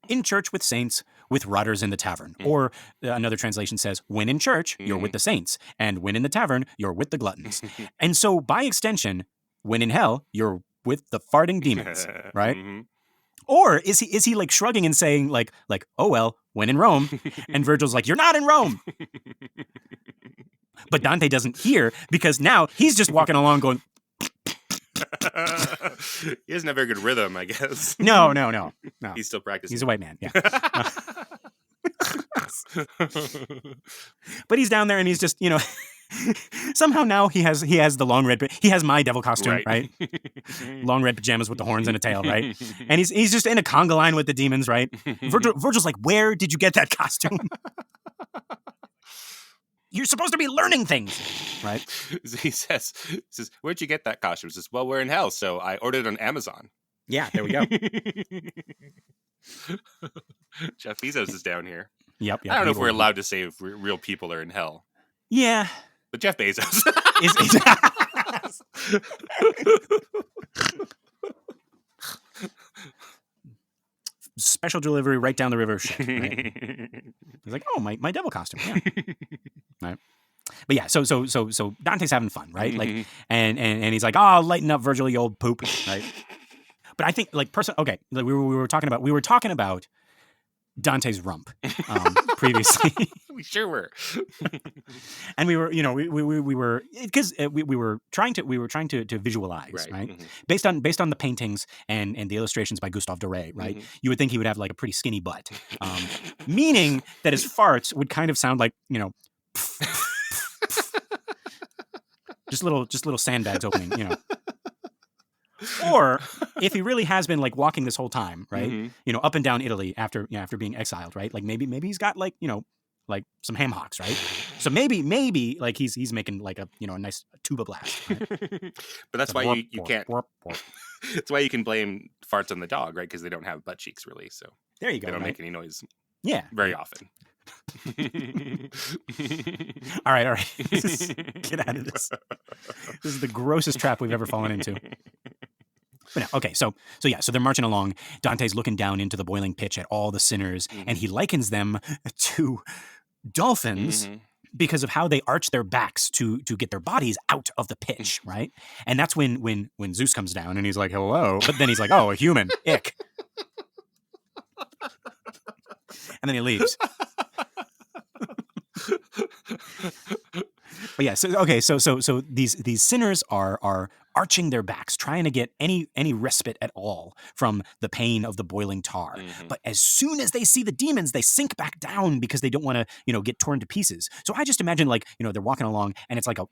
in church with saints, with rotters in the tavern. Or another translation says, when in church, you're with the saints. And when in the tavern, you're with the gluttons. And so by extension, when in hell, you're with the farting demons, right? Or is he like shrugging and saying like, oh, well, when in Rome? And Virgil's like, you're not in Rome. But Dante doesn't hear because now he's just walking along going. He doesn't have very good rhythm, I guess. No. He's still practicing. He's a white man, yeah. But he's down there and he's just, somehow now he has the long red, he has my devil costume, right? Long red pajamas with the horns and a tail, right? And he's just in a conga line with the demons, right? Virgil's like, where did you get that costume? You're supposed to be learning things, right? He says, where'd you get that costume? He says, well, we're in hell, so I ordered it on Amazon. Yeah, there we go. Jeff Bezos is down here. Yep. I don't know if we're allowed to say if real people are in hell. Yeah. But Jeff Bezos is. Special delivery right down the river. Shit, right? He's like, oh, my devil costume. Yeah. Right. But yeah, so Dante's having fun, right? Like, and he's like, oh, lighten up, Virgil, you old poop, right? But I think like okay, like we were talking about Dante's rump previously. We sure were. And we were, we were because we were trying to visualize, right? Based on the paintings and the illustrations by Gustave Doré, right? You would think he would have like a pretty skinny butt, meaning that his farts would kind of sound like, just little sandbags opening, Or if he really has been like walking this whole time, right? Up and down Italy after being exiled, right? Like maybe he's got like, like some ham hocks, right? So maybe like he's making like a nice tuba blast. Right? But that's why you can't. That's why you can blame farts on the dog, right? Because they don't have butt cheeks really, so there you go. They don't make any noise. Yeah, very often. All right. Get out of this. This is the grossest trap we've ever fallen into. But no, okay, so they're marching along. Dante's looking down into the boiling pitch at all the sinners, and he likens them to dolphins because of how they arch their backs to get their bodies out of the pitch, right? And that's when Zeus comes down and he's like, hello. But then he's like, oh, a human. Ick. And then he leaves. But yeah, so these sinners are arching their backs, trying to get any respite at all from the pain of the boiling tar. But as soon as they see the demons, they sink back down because they don't want to, get torn to pieces. So I just imagine like, they're walking along and it's like a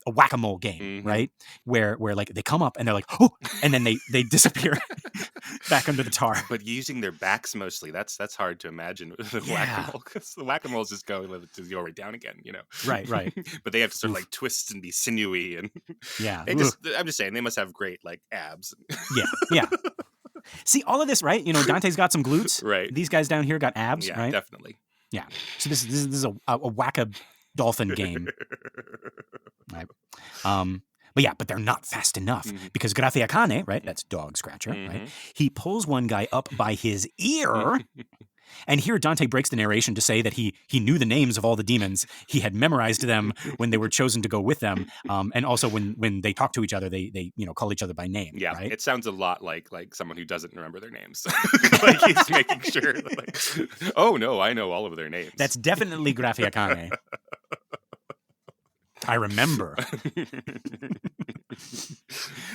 whack-a-mole game, right? Where like they come up and they're like, oh, and then they disappear back under the tar. But using their backs mostly, that's hard to imagine with the whack-a-mole, because the whack-a-moles just go right down again, Right. But they have to sort of like twist and be sinewy, and I'm just saying they must have great like abs. Yeah. See all of this, right? Dante's got some glutes. Right. These guys down here got abs. Yeah, right? Definitely. Yeah. So this is a whack-a-dolphin game. Right. But they're not fast enough because Graffia Cane, right? That's dog scratcher, right? He pulls one guy up by his ear. And here Dante breaks the narration to say that he knew the names of all the demons. He had memorized them when they were chosen to go with them. And also when they talk to each other, they call each other by name. Yeah, right? It sounds a lot like someone who doesn't remember their names. Like he's making sure that, like, oh no, I know all of their names. That's definitely Graffia Cane. I remember.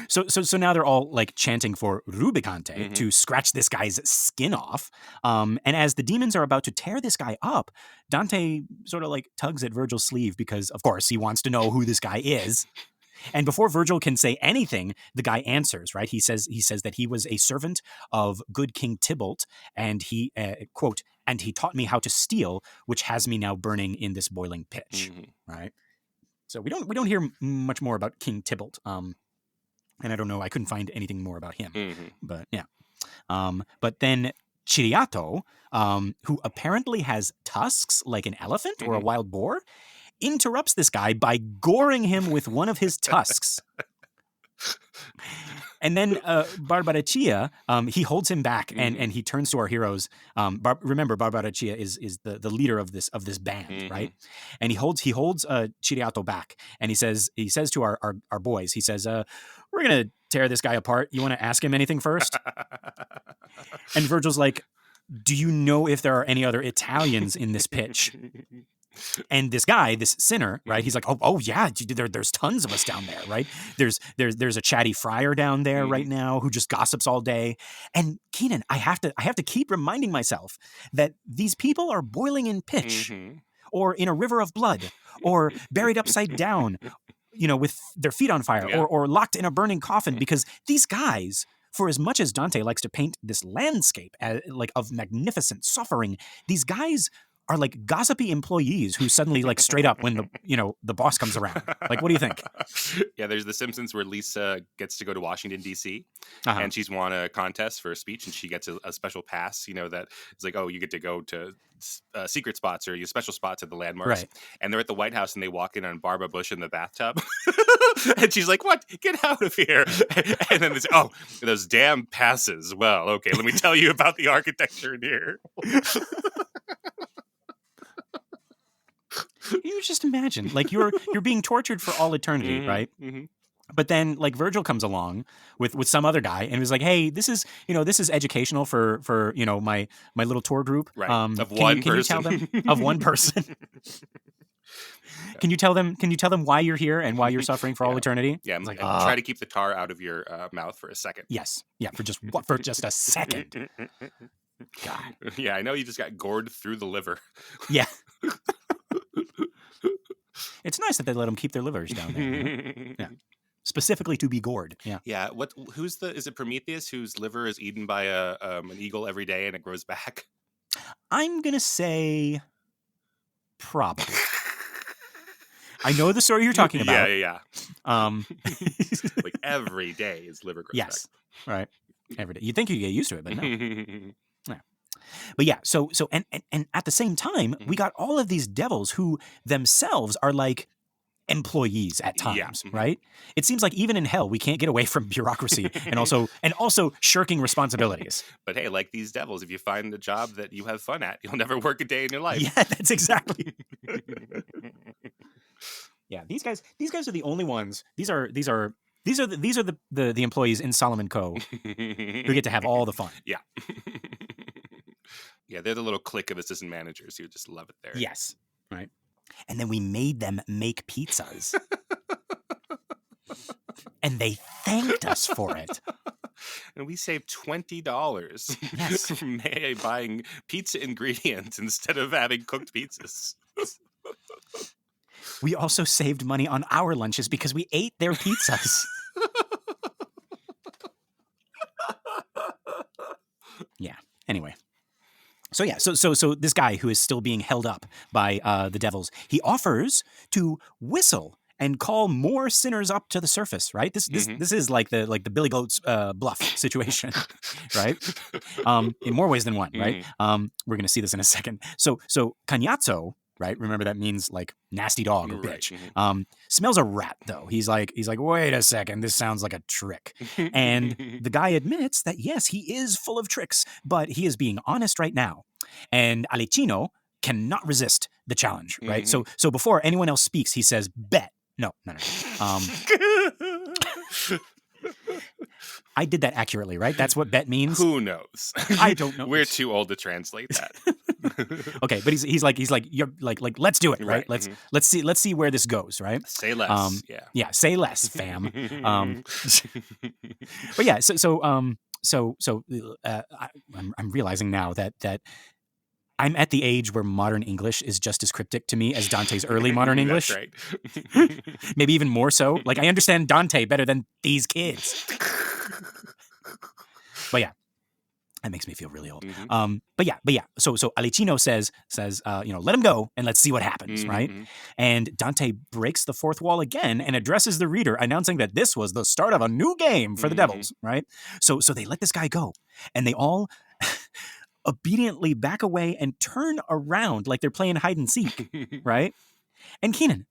So now they're all like chanting for Rubicante to scratch this guy's skin off. And as the demons are about to tear this guy up, Dante sort of like tugs at Virgil's sleeve because, of course, he wants to know who this guy is. And before Virgil can say anything, the guy answers, right? He says that he was a servant of good King Tybalt, and he, quote, and he taught me how to steal, which has me now burning in this boiling pitch, right? So we don't hear much more about King Tybalt, and I don't know. I couldn't find anything more about him, but yeah. But then Ciriato, who apparently has tusks like an elephant or a wild boar, interrupts this guy by goring him with one of his tusks. And then Barbarechia, he holds him back and he turns to our heroes. Remember, Barbarechia is the leader of this band, right? And he holds Chiriato back, and he says to our boys, he says, "We're gonna tear this guy apart. You want to ask him anything first?" And Virgil's like, "Do you know if there are any other Italians in this pitch?" And this guy, this sinner, right? He's like, oh yeah, there's tons of us down there, right? There's a chatty friar down there right now who just gossips all day. And Keenan, I have to keep reminding myself that these people are boiling in pitch, or in a river of blood, or buried upside down, with their feet on fire, or locked in a burning coffin, because these guys, for as much as Dante likes to paint this landscape of magnificent suffering, these guys are like gossipy employees who suddenly straight up when the boss comes around. Like, what do you think? Yeah, there's The Simpsons where Lisa gets to go to Washington, D.C. And she's won a contest for a speech, and she gets a special pass, that it's like, oh, you get to go to secret spots or special spots at the landmarks. Right. And they're at the White House, and they walk in on Barbara Bush in the bathtub. And she's like, what? Get out of here. And then those damn passes. Well, okay, let me tell you about the architecture in here. You just imagine, you're being tortured for all eternity, right? But then Virgil comes along with some other guy and was like, hey, this is educational for my little tour group. Right. Of one person. Can you tell them of one person? Can you tell them why you're here and why you're suffering for all eternity? Yeah, I'm try to keep the tar out of your mouth for a second. Yes. Yeah, for just a second. God. Yeah, I know you just got gored through the liver. Yeah. It's nice that they let them keep their livers down there. Yeah. Specifically to be gored. Yeah. Yeah. Is it Prometheus whose liver is eaten by an eagle every day and it grows back? I'm going to say probably. I know the story you're talking about. Yeah. Every day his liver grows back. Yes. Right. Every day. You'd think you'd get used to it, but no. Yeah. But yeah, so and at the same time, we got all of these devils who themselves are like employees at times, right? It seems like even in hell, we can't get away from bureaucracy and also shirking responsibilities. But hey, like these devils, if you find a job that you have fun at, you'll never work a day in your life. Yeah, that's exactly. Yeah, these guys are the only ones. These are the employees in Solomon Co. who get to have all the fun. Yeah. Yeah, they're the little clique of assistant managers who just love it there. Yes. Right. And then we made them make pizzas. And they thanked us for it. And we saved $20 from buying pizza ingredients instead of having cooked pizzas. We also saved money on our lunches because we ate their pizzas. Yeah. Anyway. So yeah, so this guy who is still being held up by the devils, he offers to whistle and call more sinners up to the surface. Right? This is like the Billy Goat's bluff situation, right? In more ways than one, right? We're gonna see this in a second. So Cagnazzo, right? Remember that means like nasty dog or bitch. Smells a rat though. He's like, wait a second, this sounds like a trick. And the guy admits that yes, he is full of tricks, but he is being honest right now. And Alicino cannot resist the challenge, right? So before anyone else speaks, he says, bet. No. I did that accurately, right? That's what bet means. Who knows? I don't know. We're too old to translate that. Okay, but he's like you're like let's do it, right? Let's see where this goes, right? Say less. Yeah, say less, fam. But yeah, I'm realizing now that I'm at the age where modern English is just as cryptic to me as Dante's early modern English. That's right. Maybe even more so. Like I understand Dante better than these kids. But yeah, that makes me feel really old. But yeah. So Alicino says, let him go and let's see what happens, right? And Dante breaks the fourth wall again and addresses the reader, announcing that this was the start of a new game for the devils, right? So they let this guy go, and they all obediently back away and turn around like they're playing hide and seek, right? And Keenan,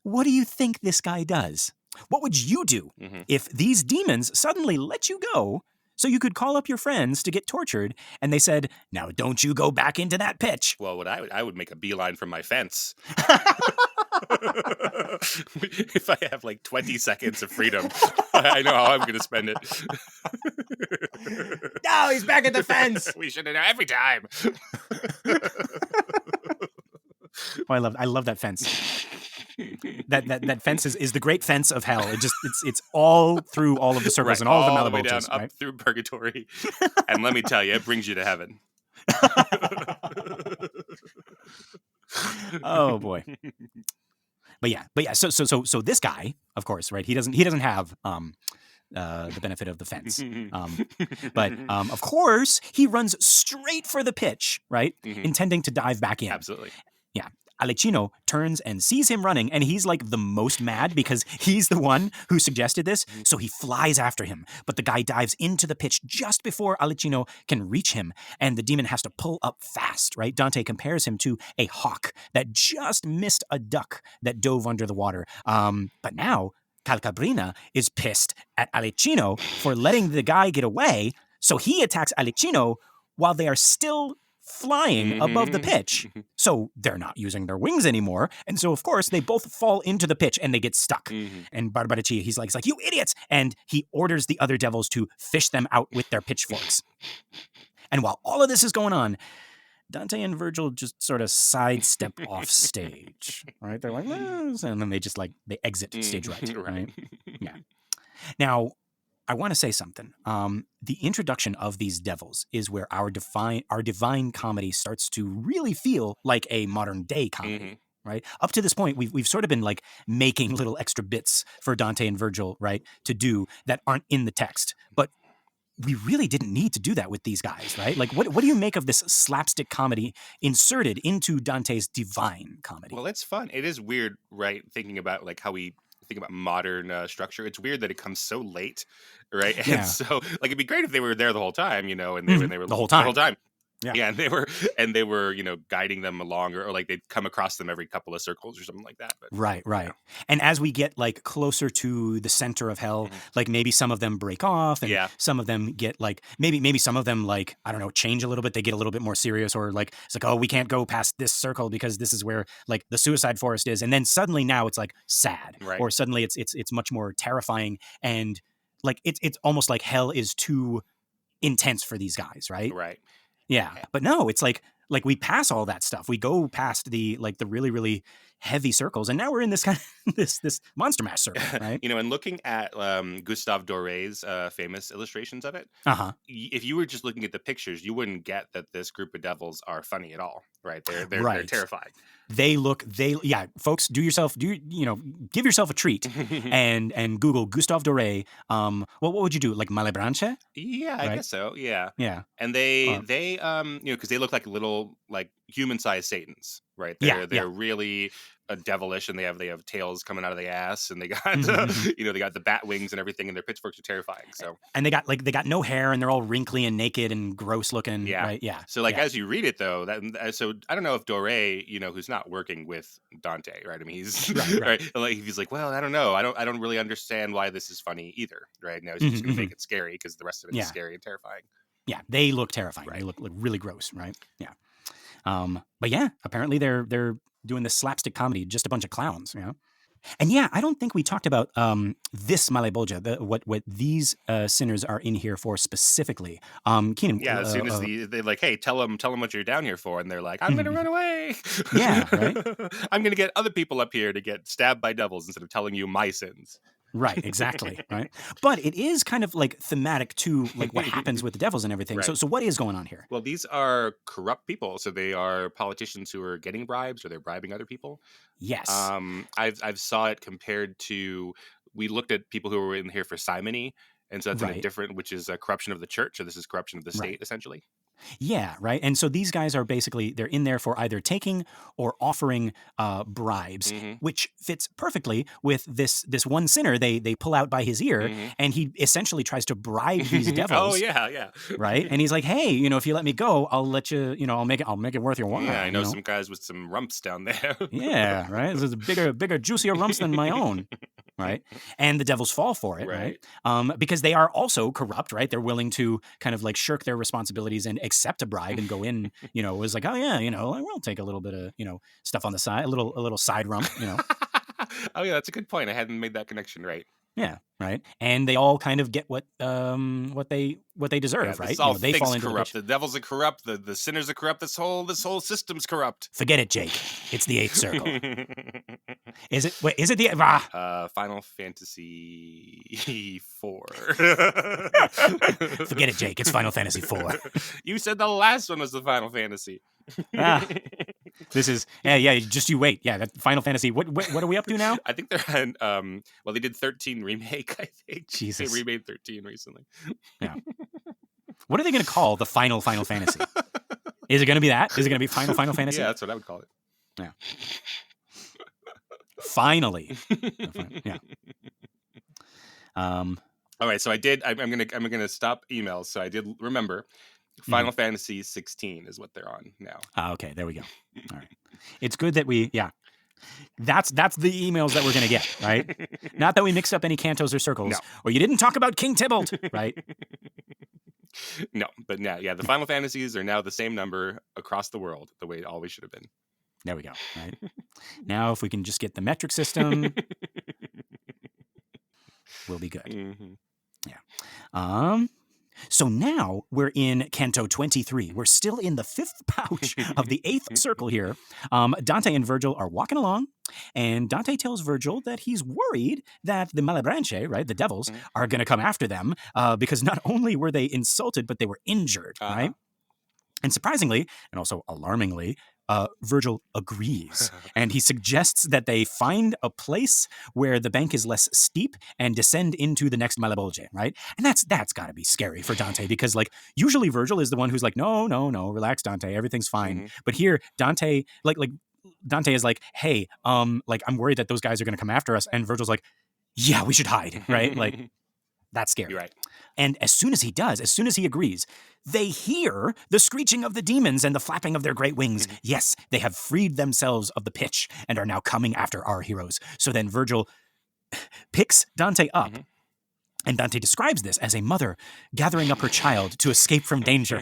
what do you think this guy does? What would you do if these demons suddenly let you go so you could call up your friends to get tortured, and they said, now don't you go back into that pitch? Well, I would make a beeline from my fence. If I have like 20 seconds of freedom, I know how I'm going to spend it. No, he's back at the fence. We should have known every time. Oh, I love that fence. That fence is the great fence of hell. It's all through all of the circles and all of the all the way down, malebolges, up through purgatory. And let me tell you, it brings you to heaven. Oh boy. But yeah. So this guy, of course, right? He doesn't have the benefit of the fence. But of course, he runs straight for the pitch, right? Intending to dive back in. Absolutely. Yeah. Alecchino turns and sees him running, and he's like the most mad because he's the one who suggested this. So he flies after him, but the guy dives into the pitch just before Alecchino can reach him, and the demon has to pull up fast, right? Dante compares him to a hawk that just missed a duck that dove under the water. But now Calcabrina is pissed at Alecchino for letting the guy get away, so he attacks Alecchino while they are still flying above the pitch. So they're not using their wings anymore. And so, of course, they both fall into the pitch and they get stuck. And Barbarici, he's like, you idiots. And he orders the other devils to fish them out with their pitchforks. And while all of this is going on, Dante and Virgil just sort of sidestep off stage, right? They're like, and then they just they exit stage right? Yeah. Now, I want to say something. The introduction of these devils is where our divine comedy starts to really feel like a modern day comedy, right? Up to this point, we've sort of been making little extra bits for Dante and Virgil, right, to do that aren't in the text. But we really didn't need to do that with these guys, right? What do you make of this slapstick comedy inserted into Dante's divine comedy? Well, it's fun. It is weird, right? Thinking about how we think about modern structure. It's weird that it comes so late, right? And so it'd be great if they were there the whole time, and they were the whole time. Yeah, and they were guiding them along, or they'd come across them every couple of circles or something like that. But, right. And as we get closer to the center of hell, maybe some of them break off, and some of them get maybe some of them I don't know, change a little bit. They get a little bit more serious, or it's oh, we can't go past this circle because this is where the suicide forest is, and then suddenly now it's sad, right. Or suddenly it's much more terrifying, and it's almost like hell is too intense for these guys, right? Right. Yeah, but no, it's we pass all that stuff. We go past the the really, really heavy circles, and now we're in this kind of this monster mash circle, right? And looking at Gustave Doré's famous illustrations of it, if you were just looking at the pictures, you wouldn't get that this group of devils are funny at all, right? They're terrifying. Folks, give yourself a treat and Google Gustave Doré. What would you do? Malebranche? Yeah, I guess so. Yeah. Yeah. And they because they look like little human-sized Satans, right? They're really devilish, and they have tails coming out of the ass, and they got they got the bat wings and everything, and their pitchforks are terrifying. So, and they got no hair, and they're all wrinkly and naked and gross looking. Yeah, right? Yeah. So as you read it though, so I don't know if Doré, who's not working with Dante, right? I mean, he's right. He's well, I don't know, I don't really understand why this is funny either, right? Now he's just gonna make it scary because the rest of it is scary and terrifying. Yeah, they look terrifying. Right. They look really gross, right? Yeah. But yeah, apparently they're doing this slapstick comedy, just a bunch of clowns, And I don't think we talked about this malebolge, what these sinners are in here for specifically. Keenan. Yeah, as soon as they're hey, tell them what you're down here for, and they're I'm going to run away. Yeah, right. I'm going to get other people up here to get stabbed by devils instead of telling you my sins. Right, exactly, right? But it is kind of thematic to what happens with the devils and everything. Right. So what is going on here? Well, these are corrupt people. So they are politicians who are getting bribes, or they're bribing other people. Yes. I've saw it compared to, we looked at people who were in here for simony, and so that's a different, which is a corruption of the church. So this is corruption of the state, essentially. Yeah, right. And so these guys are basically, they're in there for either taking or offering bribes, which fits perfectly with this one sinner they pull out by his ear, and he essentially tries to bribe these devils. Oh yeah. Right? And he's like, hey, if you let me go, I'll let you, I'll make it worth your while. Yeah, I know some guys with some rumps down there. Yeah, right. This is bigger, juicier rumps than my own. right? And the devils fall for it, right? Because they are also corrupt, right? They're willing to kind of like shirk their responsibilities and accept a bribe and go in, you know, it was like, oh yeah, you know, we'll take a little bit of, you know, stuff on the side, a little side rump, you know. Oh yeah, that's a good point. I hadn't made that connection right. Yeah, right. And they all kind of get what they deserve, right? All they fall into corrupt. The devils are corrupt. The sinners are corrupt. This whole system's corrupt. Forget it, Jake. It's the 8th circle. Is it? Wait, is it the Final Fantasy 4? Forget it, Jake. It's Final Fantasy 4. You said the last one was the Final Fantasy. This is just you wait. Yeah, that Final Fantasy. What are we up to now? I think they're on well, they did 13 remake, I think. Jesus. They remade 13 recently. Yeah. What are they going to call the Final Fantasy? Is it going to be that? Is it going to be Final Fantasy? Yeah, that's what I would call it. Yeah. Finally. Yeah. All right, so I did. I'm gonna stop emails. So I did remember. Final Fantasy 16 is what they're on now. Okay, there we go. All right. It's good that that's the emails that we're going to get, right? Not that we mixed up any cantos or circles, or you didn't talk about King Tybalt, right? No, but yeah, the Final Fantasies are now the same number across the world, the way it always should have been. There we go, right? Now, if we can just get the metric system, we'll be good. Mm-hmm. Yeah. So now we're in Canto 23. We're still in the 5th pouch of the 8th circle here. Dante and Virgil are walking along, and Dante tells Virgil that he's worried that the malebolge, right, the devils, are going to come after them because not only were they insulted, but they were injured, right? And surprisingly, and also alarmingly, Virgil agrees, and he suggests that they find a place where the bank is less steep and descend into the next malebolge, right? And that's got to be scary for Dante because, like, usually Virgil is the one who's like, no, relax, Dante, everything's fine. But here, Dante, like Dante is like, hey, like I'm worried that those guys are going to come after us, and Virgil's like, yeah, we should hide, right? Like, that's scary. You're right. And as soon as he agrees, they hear the screeching of the demons and the flapping of their great wings. Yes, they have freed themselves of the pitch and are now coming after our heroes. So then Virgil picks Dante up. And Dante describes this as a mother gathering up her child to escape from danger.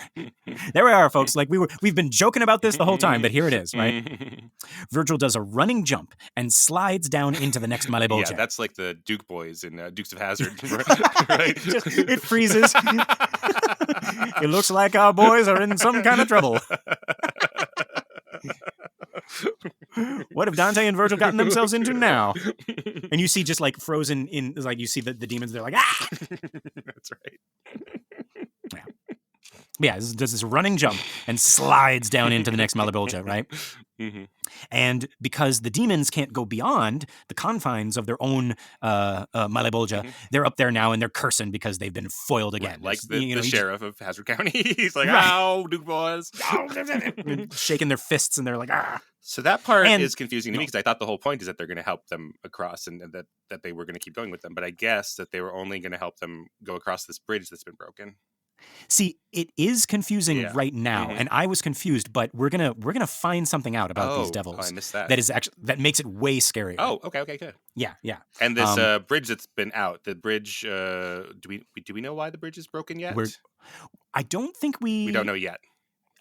There we are, folks. Like we've been joking about this the whole time, but here it is, right? Virgil does a running jump and slides down into the next malebolge. Yeah, that's like the Duke boys in Dukes of Hazzard. Right? It freezes. It looks like our boys are in some kind of trouble. What have Dante and Virgil gotten themselves into now? And you see just like frozen in, like you see the demons, they're like, ah! That's right. Yeah, does this running jump and slides down into the next malebolge, right? And because the demons can't go beyond the confines of their own malebolge, they're up there now and they're cursing because they've been foiled again. Right, like the sheriff of Hazzard County. He's like, ow, Duke boys. Shaking their fists and they're like, ah. So that part is confusing to me because I thought the whole point is that they're going to help them across and that they were going to keep going with them. But I guess that they were only going to help them go across this bridge that's been broken. See, it is confusing right now, and I was confused, but we're gonna find something out about these devils. Oh, I missed that. That makes it way scarier. Oh, okay, good. Yeah. And this bridge that's been out, the bridge. Do we know why the bridge is broken yet? I don't think we don't know yet.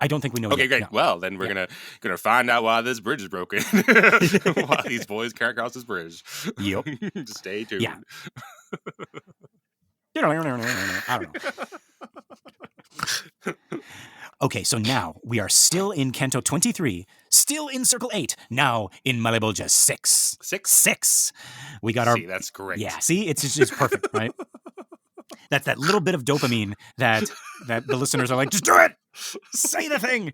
I don't think we know. Okay, yet, great. No. Well, then we're gonna find out why this bridge is broken. Why these boys can't cross this bridge. Yep. Just stay tuned. Yeah. I don't know. Okay, so now we are still in Canto 23, still in Circle 8, now in malebolge 6. 6. We got See, that's great. Yeah, see? It's perfect, right? That's that little bit of dopamine that the listeners are like, just do it! Say the thing!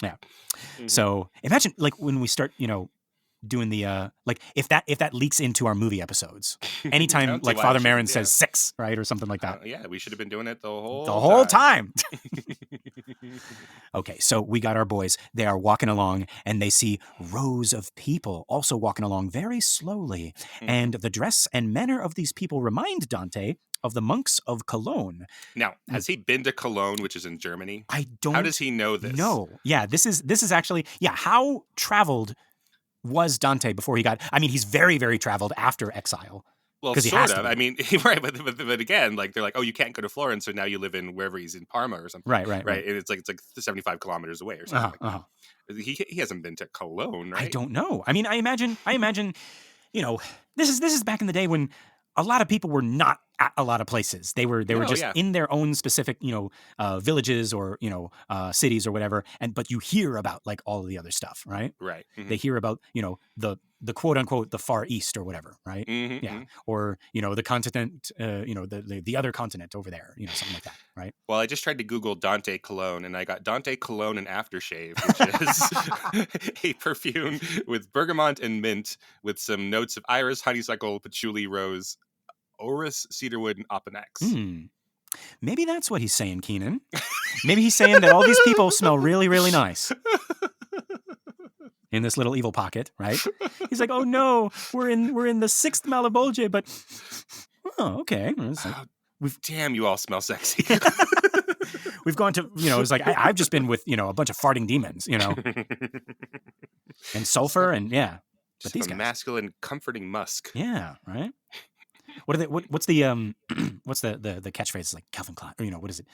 Yeah. So imagine, like, when we start, doing the like if that leaks into our movie episodes anytime like Father Marin says 6, right, or something like that. Yeah, we should have been doing it the whole time. Okay, so we got our boys. They are walking along and they see rows of people also walking along very slowly, and the dress and manner of these people remind Dante of the monks of Cologne. Now, has he been to Cologne, which is in Germany? I don't. How does he know this? No. Yeah, this is actually how traveled was Dante before he got... I mean, he's very, very traveled after exile. Well, sort of. I mean, right, but again, like they're like, oh, you can't go to Florence, so now you live in wherever he's in Parma or something. Right. And it's like 75 kilometers away or something. He hasn't been to Cologne, right? I don't know. I mean, I imagine, this is back in the day when a lot of people were not at a lot of places. They were just in their own specific, villages or, cities or whatever. But you hear about like all of the other stuff, right? Right. Mm-hmm. They hear about, the quote unquote, the Far East or whatever, right? Mm-hmm. Yeah. Or, the continent, the other continent over there, something like that, right? Well, I just tried to Google Dante cologne and I got Dante cologne and aftershave, which is a perfume with bergamot and mint with some notes of iris, honeysuckle, patchouli, rose, orris, cedarwood, and opanax. Maybe that's what he's saying, Keenan. Maybe he's saying that all these people smell really, really nice. In this little evil pocket, right? He's like, oh no, we're in the 6th malebolge, but okay. Damn, you all smell sexy. We've gone to, it's like I've just been with, a bunch of farting demons, and sulfur and yeah. But these guys, masculine, comforting musk. Yeah, right. What are they? What's the what's the catchphrase? It's like Calvin Klein, or what is it?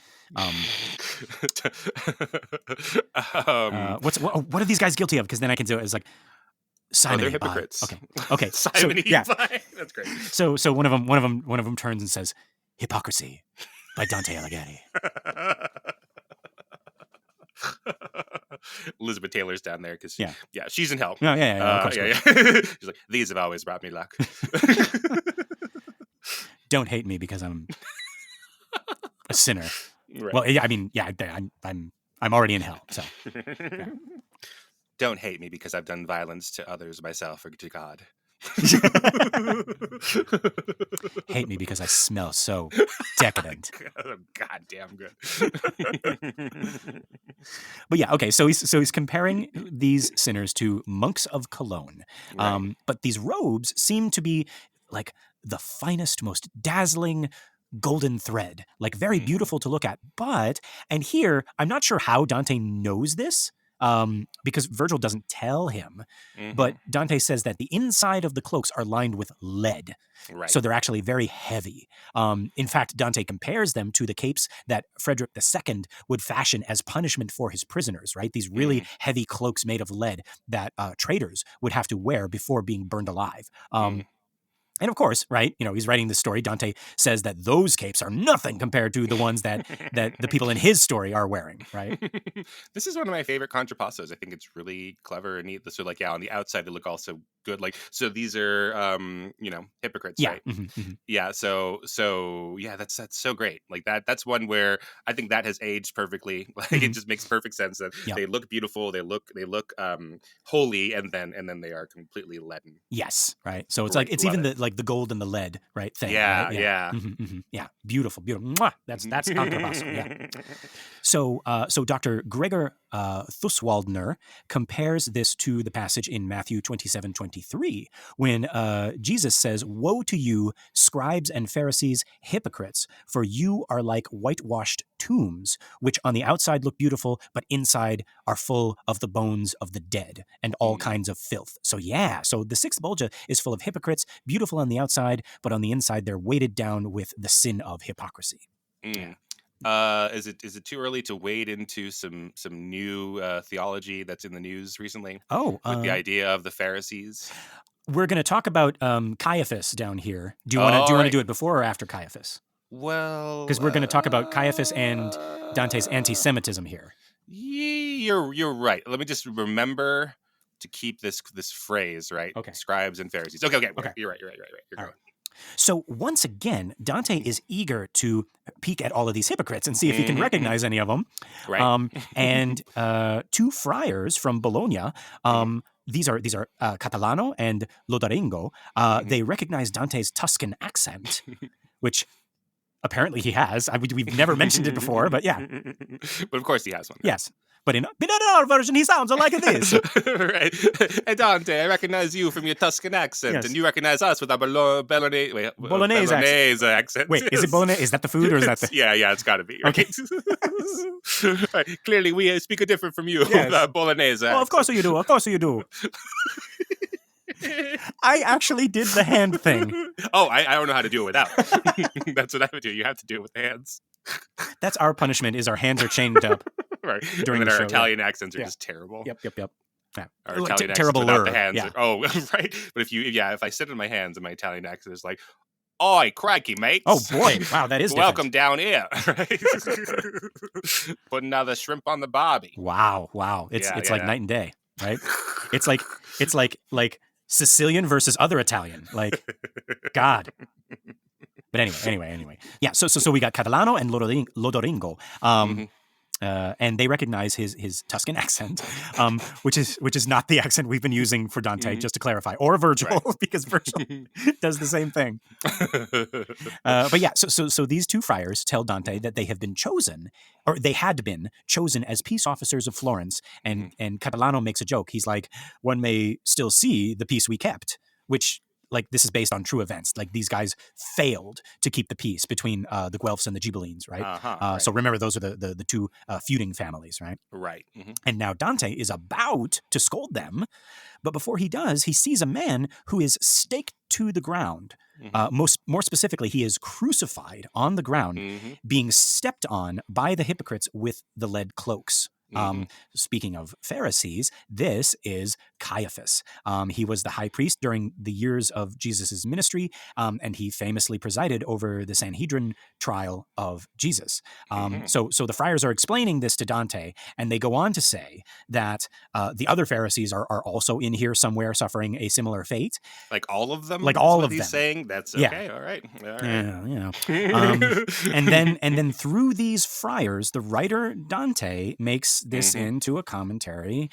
What are these guys guilty of? Because then I can do it. It's like Simon. They're hypocrites. Okay. Simon yeah, that's great. So one of them turns and says, "Hypocrisy" by Dante Alighieri. Elizabeth Taylor's down there because she's in hell. Of course. She's like, these have always brought me luck. Don't hate me because I'm a sinner. Right. Well, yeah, I mean, yeah, I'm already in hell. So don't hate me because I've done violence to others, myself, or to God. Hate me because I smell so decadent. Goddamn good. But yeah, okay. So he's comparing these sinners to monks of Cologne. Right. But these robes seem to be like the finest, most dazzling golden thread, like very beautiful to look at. And here, I'm not sure how Dante knows this. Because Virgil doesn't tell him, but Dante says that the inside of the cloaks are lined with lead. Right. So they're actually very heavy. In fact, Dante compares them to the capes that Frederick II would fashion as punishment for his prisoners, right? These really heavy cloaks made of lead that traitors would have to wear before being burned alive. And of course, right, he's writing this story. Dante says that those capes are nothing compared to the ones that the people in his story are wearing, right? This is one of my favorite contrapassos. I think it's really clever and neat. So like, on the outside, they look also good. Like, so these are, hypocrites, right? Yeah. So yeah, that's so great. Like that's one where I think that has aged perfectly. Like it just makes perfect sense that they look beautiful. They look holy, and then they are completely leaden. Yes. Right. So it's like, it's even the gold and the lead, right? Thing. Yeah. Right? Yeah. Yeah. Beautiful. Mwah! That's contrapasso. Yeah. So Dr. Gregor Thuswaldner compares this to the passage in Matthew 27:23 when Jesus says, "Woe to you, scribes and Pharisees, hypocrites, for you are like whitewashed tombs, which on the outside look beautiful, but inside are full of the bones of the dead and all kinds of filth." So the 6th Bolgia is full of hypocrites, beautiful on the outside, but on the inside they're weighted down with the sin of hypocrisy. Yeah. Is it too early to wade into some new theology that's in the news recently? With the idea of the Pharisees. We're going to talk about Caiaphas down here. Do you want to do it before or after Caiaphas? Well, because we're going to talk about Caiaphas and Dante's anti-Semitism here. You're right. Let me just remember to keep this phrase right. Okay. Scribes and Pharisees. Okay. You're right. You're going. So once again, Dante is eager to peek at all of these hypocrites and see if he can recognize any of them. Right. And 2 friars from Bologna, these are Catalano and Lodarengo. They recognize Dante's Tuscan accent, which apparently he has. We've never mentioned it before, but yeah. But of course he has one. Yes. But in our version, he sounds like this. Right. Hey, Dante, I recognize you from your Tuscan accent, and you recognize us with our Bolognese accent. Wait, is it Bolognese? Is that the food, or is that the... Yeah, it's got to be. Right? Okay. Right. Clearly, we speak different from you with our Bolognese accent. Of course you do. I actually did the hand thing. Oh, I don't know how to do it without. That's what I would do. You have to do it with the hands. That's our punishment, is our hands are chained up. Right. During and then the our show, Italian accents are just terrible. Yep. Yeah. Our Italian accents terrible without the hands. Yeah. Oh, right. But if I sit in my hands and my Italian accent is like, "Oi, crikey, mates. Oh, boy. Wow, that is welcome down here." Right? Put another shrimp on the barbie. Wow. It's like night and day, right? It's like Sicilian versus other Italian. Like, God. But anyway. Yeah, so we got Catalano and Lodoringo. And they recognize his Tuscan accent, which is not the accent we've been using for Dante, just to clarify, or Virgil, right. Because Virgil does the same thing. But yeah, so these two friars tell Dante that they have been chosen, or they had been chosen as peace officers of Florence, and Catalano makes a joke. He's like, one may still see the peace we kept, which, like, this is based on true events. Like, these guys failed to keep the peace between the Guelphs and the Ghibellines, right? Right? So remember, those are the two feuding families, right? Right. Mm-hmm. And now Dante is about to scold them, but before he does, he sees a man who is staked to the ground. More specifically, he is crucified on the ground, being stepped on by the hypocrites with the lead cloaks. Speaking of Pharisees, this is Caiaphas. He was the high priest during the years of Jesus's ministry, and he famously presided over the Sanhedrin trial of Jesus. So the friars are explaining this to Dante, and they go on to say that the other Pharisees are also in here somewhere, suffering a similar fate. Like all of them? Like all of he's them. Saying that's okay. Yeah. All right. Yeah, and then through these friars, the writer Dante makes this into a commentary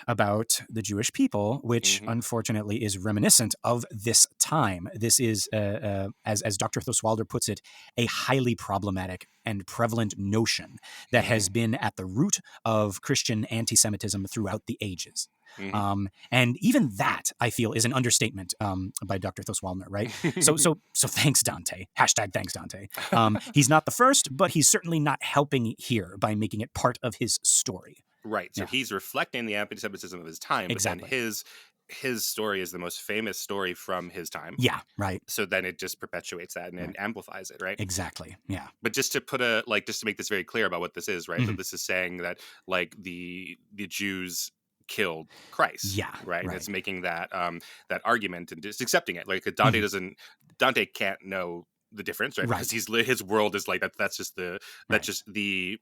about the Jewish people, which unfortunately is reminiscent of this time. This is, as Dr. Thoswalder puts it, a highly problematic and prevalent notion that has been at the root of Christian anti-Semitism throughout the ages. And even that, I feel, is an understatement by Dr. Thoswalder, right? So thanks, Dante. Hashtag thanks, Dante. He's not the first, but he's certainly not helping here by making it part of his story. Right. So he's reflecting the anti-Semitism of his time, exactly. But then his story is the most famous story from his time. Yeah, right. So then it just perpetuates that and amplifies it, right? Exactly. Yeah. But just to put just to make this very clear about what this is, right? So this is saying that, like, the Jews killed Christ. Yeah. Right. And it's making that that argument and just accepting it. Like, Dante can't know the difference, right? Because his world is like that's just the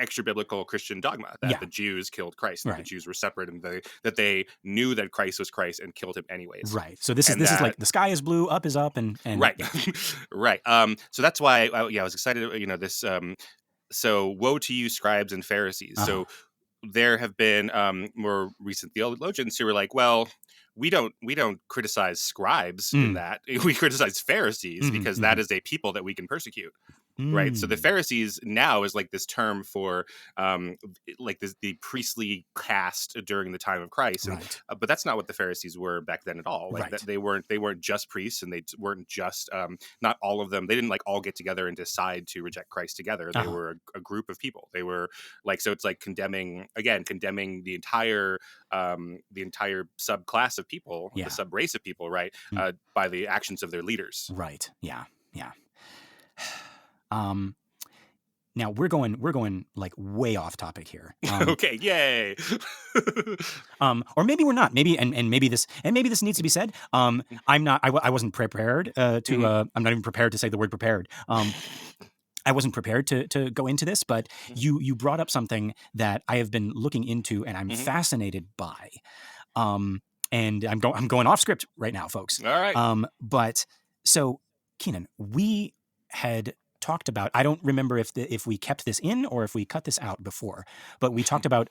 extra biblical Christian dogma that the Jews killed Christ, that the Jews were separate, and that they knew that Christ was Christ and killed him anyways. Right. So this is like the sky is blue, up is up, and right, right. So that's why I was excited. This. So woe to you, scribes and Pharisees. So there have been more recent theologians who were like, well, we don't criticize scribes in that. We criticize Pharisees because that is a people that we can persecute. Right. So the Pharisees now is like this term for the priestly caste during the time of Christ. And, but that's not what the Pharisees were back then at all. Like that they weren't just priests, and they weren't just not all of them. They didn't like all get together and decide to reject Christ together. They were a group of people. They were like, so it's like condemning the entire subclass of people, the sub race of people, right, by the actions of their leaders. Right. Yeah. Yeah. Now we're going like way off topic here. Okay, yay. Or maybe we're not. Maybe maybe this needs to be said. I wasn't prepared to. I'm not even prepared to say the word prepared. I wasn't prepared to go into this, but you brought up something that I have been looking into and I'm fascinated by. And I'm going off script right now, folks. All right. But so Keenan, we had talked about, I don't remember if we kept this in or if we cut this out before, but we talked about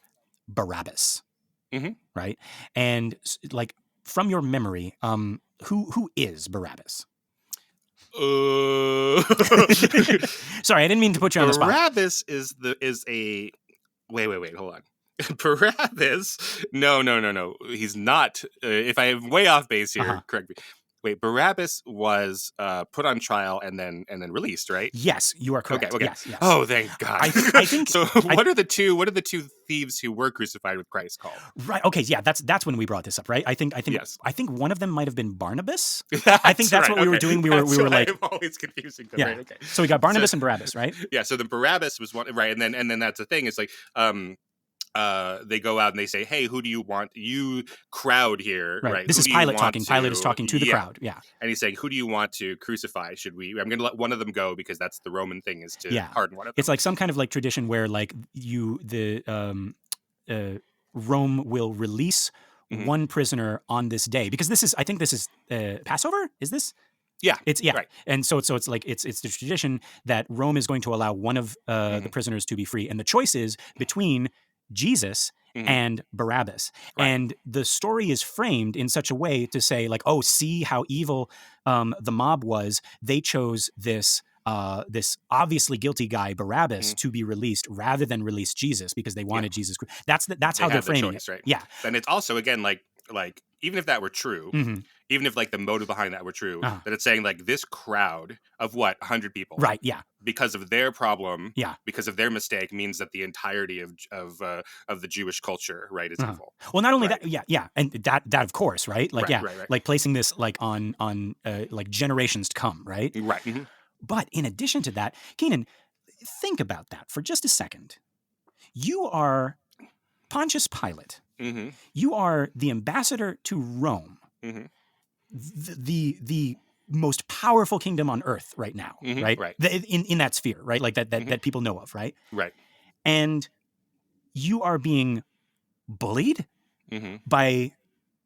Barabbas, right? And like from your memory, who is Barabbas? Sorry, I didn't mean to put you on the spot. Barabbas is a wait, hold on. Barabbas? No. He's not. If I am way off base here, correct me. wait, Barabbas was put on trial and then released, right? Yes, you are correct. Okay. Yes. Oh, thank God. I think. So what are the two thieves who were crucified with Christ called? Right. Okay. Yeah. That's when we brought this up, right? I think Yes. I think one of them might have been Barnabas. I think that's what we were doing. We were like, I'm always confusing them. Yeah. Right? Okay. So we got Barnabas and Barabbas, right? Yeah. So the Barabbas was one, right? And then that's the thing. It's like they go out and they say, "Hey, who do you want? You crowd here, right? This who is do you Pilate want talking. to-" Pilate is talking to the crowd. Yeah. And he's saying, "Who do you want to crucify? Should we? I'm going to let one of them go because that's the Roman thing is to pardon one of them." It's like some kind of like tradition where like Rome will release one prisoner on this day because I think this is Passover. Is this? Yeah, it's right. And so it's like it's the tradition that Rome is going to allow one of the prisoners to be free, and the choice is between Jesus and Barabbas. Right. And the story is framed in such a way to say like, oh, see how evil the mob was. They chose this obviously guilty guy Barabbas to be released rather than release Jesus because they wanted Jesus. That's how they're framing it. Right? Yeah. And it's also again like even if that were true, even if like the motive behind that were true, that it's saying like this crowd of 100 people, right? Yeah. Because of their problem, because of their mistake, means that the entirety of the Jewish culture, right, is evil. Well, not only that, and that of course, right? Like, right. Like placing this like on like generations to come, right? Right. But in addition to that, Keenan, think about that for just a second. You are Pontius Pilate. You are the ambassador to Rome, the most powerful kingdom on earth right now, right? Right. In that sphere, right? Like that people know of, right? Right. And you are being bullied by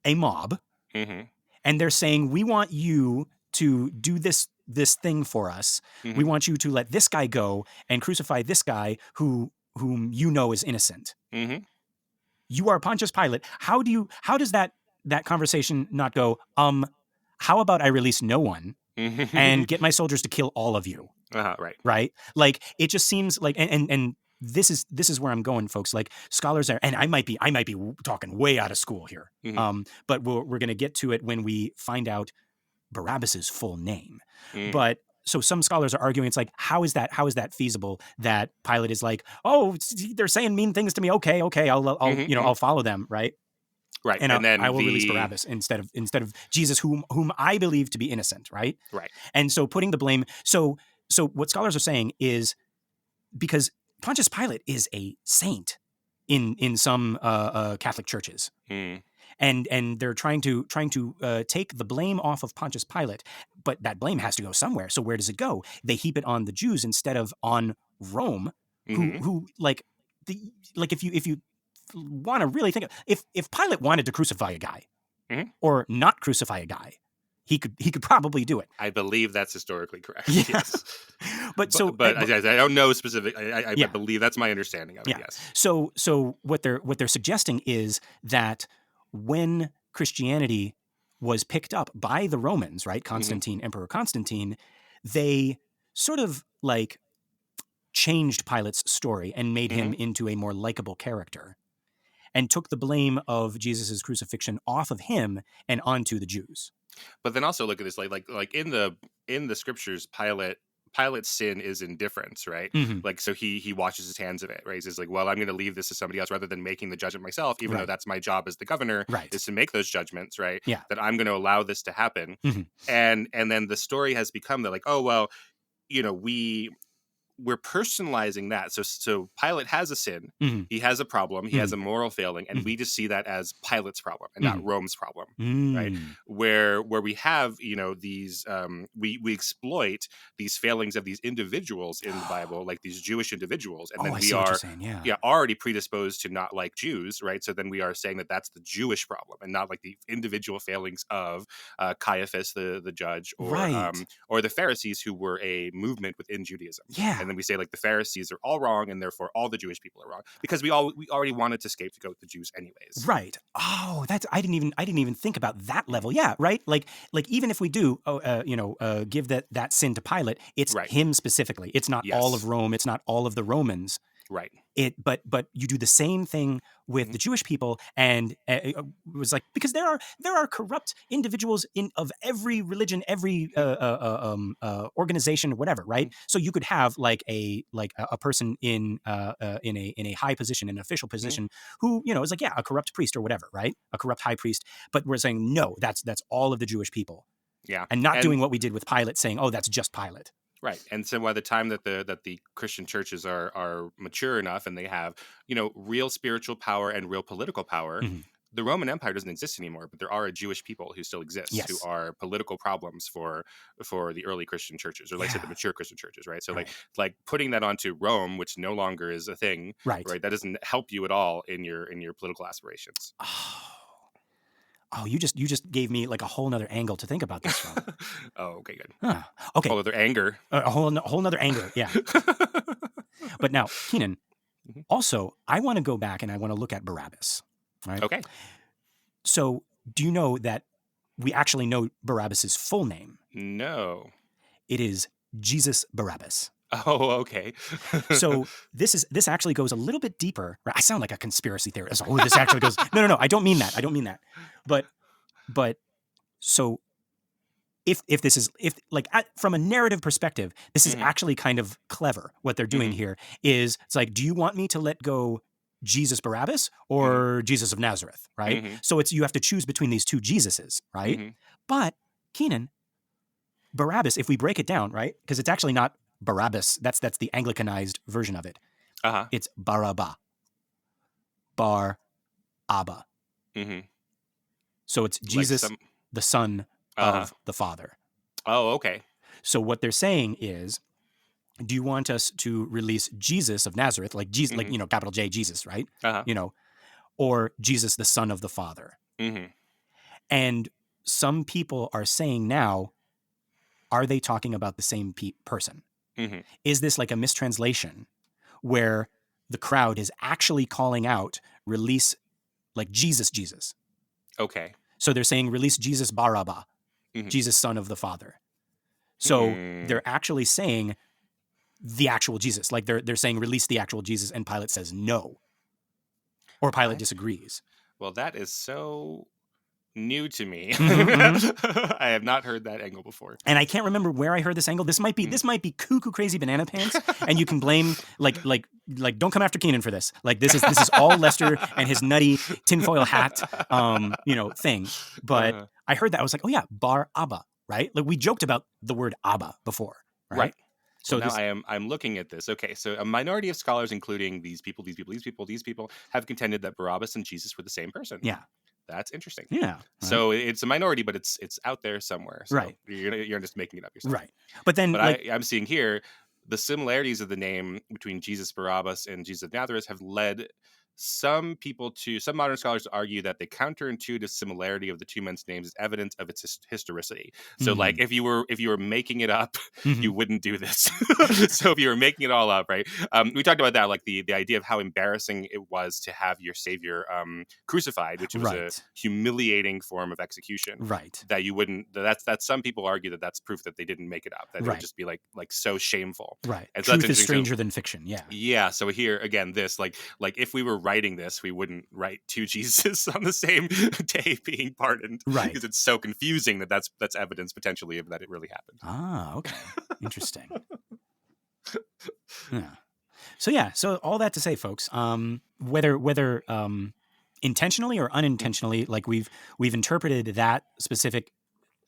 a mob, and they're saying, "We want you to do this thing for us. We want you to let this guy go and crucify this guy whom you know is innocent." You are Pontius Pilate. How does that conversation not go, how about I release no one and get my soldiers to kill all of you? Right. Right? Like it just seems like and this is where I'm going, folks. Like scholars are, and I might be talking way out of school here. But we're going to get to it when we find out Barabbas's full name. But so some scholars are arguing, it's like, how is that feasible? That Pilate is like, oh, they're saying mean things to me. Okay, I'll follow them, right? Right, and then I will release Barabbas instead of Jesus, whom I believe to be innocent, right? Right. And so putting the blame. So what scholars are saying is because Pontius Pilate is a saint in some Catholic churches. And they're trying to take the blame off of Pontius Pilate, but that blame has to go somewhere. So where does it go? They heap it on the Jews instead of on Rome, who if you want to really think, if Pilate wanted to crucify a guy or not crucify a guy, he could probably do it. I believe that's historically correct. Yeah. Yes. But I don't know specific. I believe that's my understanding of it. Yes. So what they're suggesting is that when Christianity was picked up by the Romans, right? Emperor Constantine, they sort of like changed Pilate's story and made him into a more likable character and took the blame of Jesus's crucifixion off of him and onto the Jews. But then also look at this, like in the scriptures, Pilate's sin is indifference, right? Like, so he washes his hands of it, right? He's like, well, I'm going to leave this to somebody else rather than making the judgment myself, even though that's my job as the governor, is to make those judgments, right? Yeah. That I'm going to allow this to happen. And then the story has become that like, oh, well, we're personalizing that. So Pilate has a sin. He has a problem. He has a moral failing. And we just see that as Pilate's problem and not Rome's problem, right? Where we have, these, we exploit these failings of these individuals in the Bible, like these Jewish individuals. And then we are already predisposed to not like Jews, right? So then we are saying that that's the Jewish problem and not like the individual failings of Caiaphas, the judge, or the Pharisees, who were a movement within Judaism. Yeah. And then we say like the Pharisees are all wrong, and therefore all the Jewish people are wrong because we already wanted to scapegoat the Jews anyways. Right. Oh, I didn't even think about that level. Yeah. Right. Like even if we do, give that sin to Pilate, it's him specifically. It's not all of Rome. It's not all of the Romans. Right. But you do the same thing with the Jewish people, and it was like, because there are corrupt individuals of every religion, every organization, whatever, right? So you could have like a person in a high position, an official position, who is like, a corrupt priest or whatever, right? A corrupt high priest. But we're saying no, that's all of the Jewish people. Yeah, and not doing what we did with Pilate, saying, oh, that's just Pilate. Right. And so by the time that the Christian churches are mature enough and they have, real spiritual power and real political power, the Roman Empire doesn't exist anymore, but there are Jewish people who still exist, who are political problems for the early Christian churches, or let's say the mature Christian churches, right? So like putting that onto Rome, which no longer is a thing, right? That doesn't help you at all in your political aspirations. Oh, you just gave me like a whole nother angle to think about this from. Oh, okay, good. Okay. Whole other anger. A whole nother anger, yeah. But now, Keenan, also, I want to go back and I want to look at Barabbas, right? Okay. So, do you know that we actually know Barabbas's full name? No. It is Jesus Barabbas. Oh, okay. So this actually goes a little bit deeper. Right? I sound like a conspiracy theorist. Oh, this actually goes. No. I don't mean that. But so if from a narrative perspective, this is actually kind of clever. What they're doing here is, it's like, do you want me to let go Jesus Barabbas or Jesus of Nazareth? Right. So you have to choose between these two Jesuses. Right. But Keenan, Barabbas, if we break it down, right, because it's actually not Barabbas, that's the Anglicanized version of it. It's Barabbas. Bar Abba. So it's Jesus, the Son of the Father. Oh, okay. So what they're saying is, do you want us to release Jesus of Nazareth, like Jesus, like capital J Jesus, right? Or Jesus, the Son of the Father? And some people are saying now, are they talking about the same person? Is this like a mistranslation where the crowd is actually calling out, release like Jesus? Okay. So they're saying, release Jesus Barabbas, Jesus, Son of the Father. So they're actually saying the actual Jesus. Like they're saying, release the actual Jesus, and Pilate says no. Or Pilate disagrees. Well, that is so new to me. I have not heard that angle before, and I can't remember where I heard this angle. This might be cuckoo crazy banana pants, and you can blame like don't come after Keenan for this. Like this is all Lester and his nutty tinfoil hat thing. But I heard that, I was like, oh yeah, Bar Abba, right? Like we joked about the word Abba before, right? So now I'm looking at this. Okay, so a minority of scholars, including these people, have contended that Barabbas and Jesus were the same person. Yeah. That's interesting. Yeah. Right. So it's a minority, but it's out there somewhere. So right. You're just making it up yourself. Right. But then, I'm seeing here the similarities of the name between Jesus Barabbas and Jesus of Nazareth have led some modern scholars to argue that the counterintuitive similarity of the two men's names is evidence of its historicity. So like if you were making it up, you wouldn't do this. So if you were making it all up, right? We talked about that, like the idea of how embarrassing it was to have your savior crucified, which was a humiliating form of execution. Right. That you wouldn't. That's some people argue that's proof that they didn't make it up. That it would just be like so shameful. Right. And Truth is stranger than fiction. Yeah. Yeah. So here again, this like if we were writing this, we wouldn't write two Jesus on the same day being pardoned, right? Because it's so confusing that's evidence potentially of that it really happened. Ah, okay, interesting. So all that to say, folks, whether intentionally or unintentionally, like we've interpreted that specific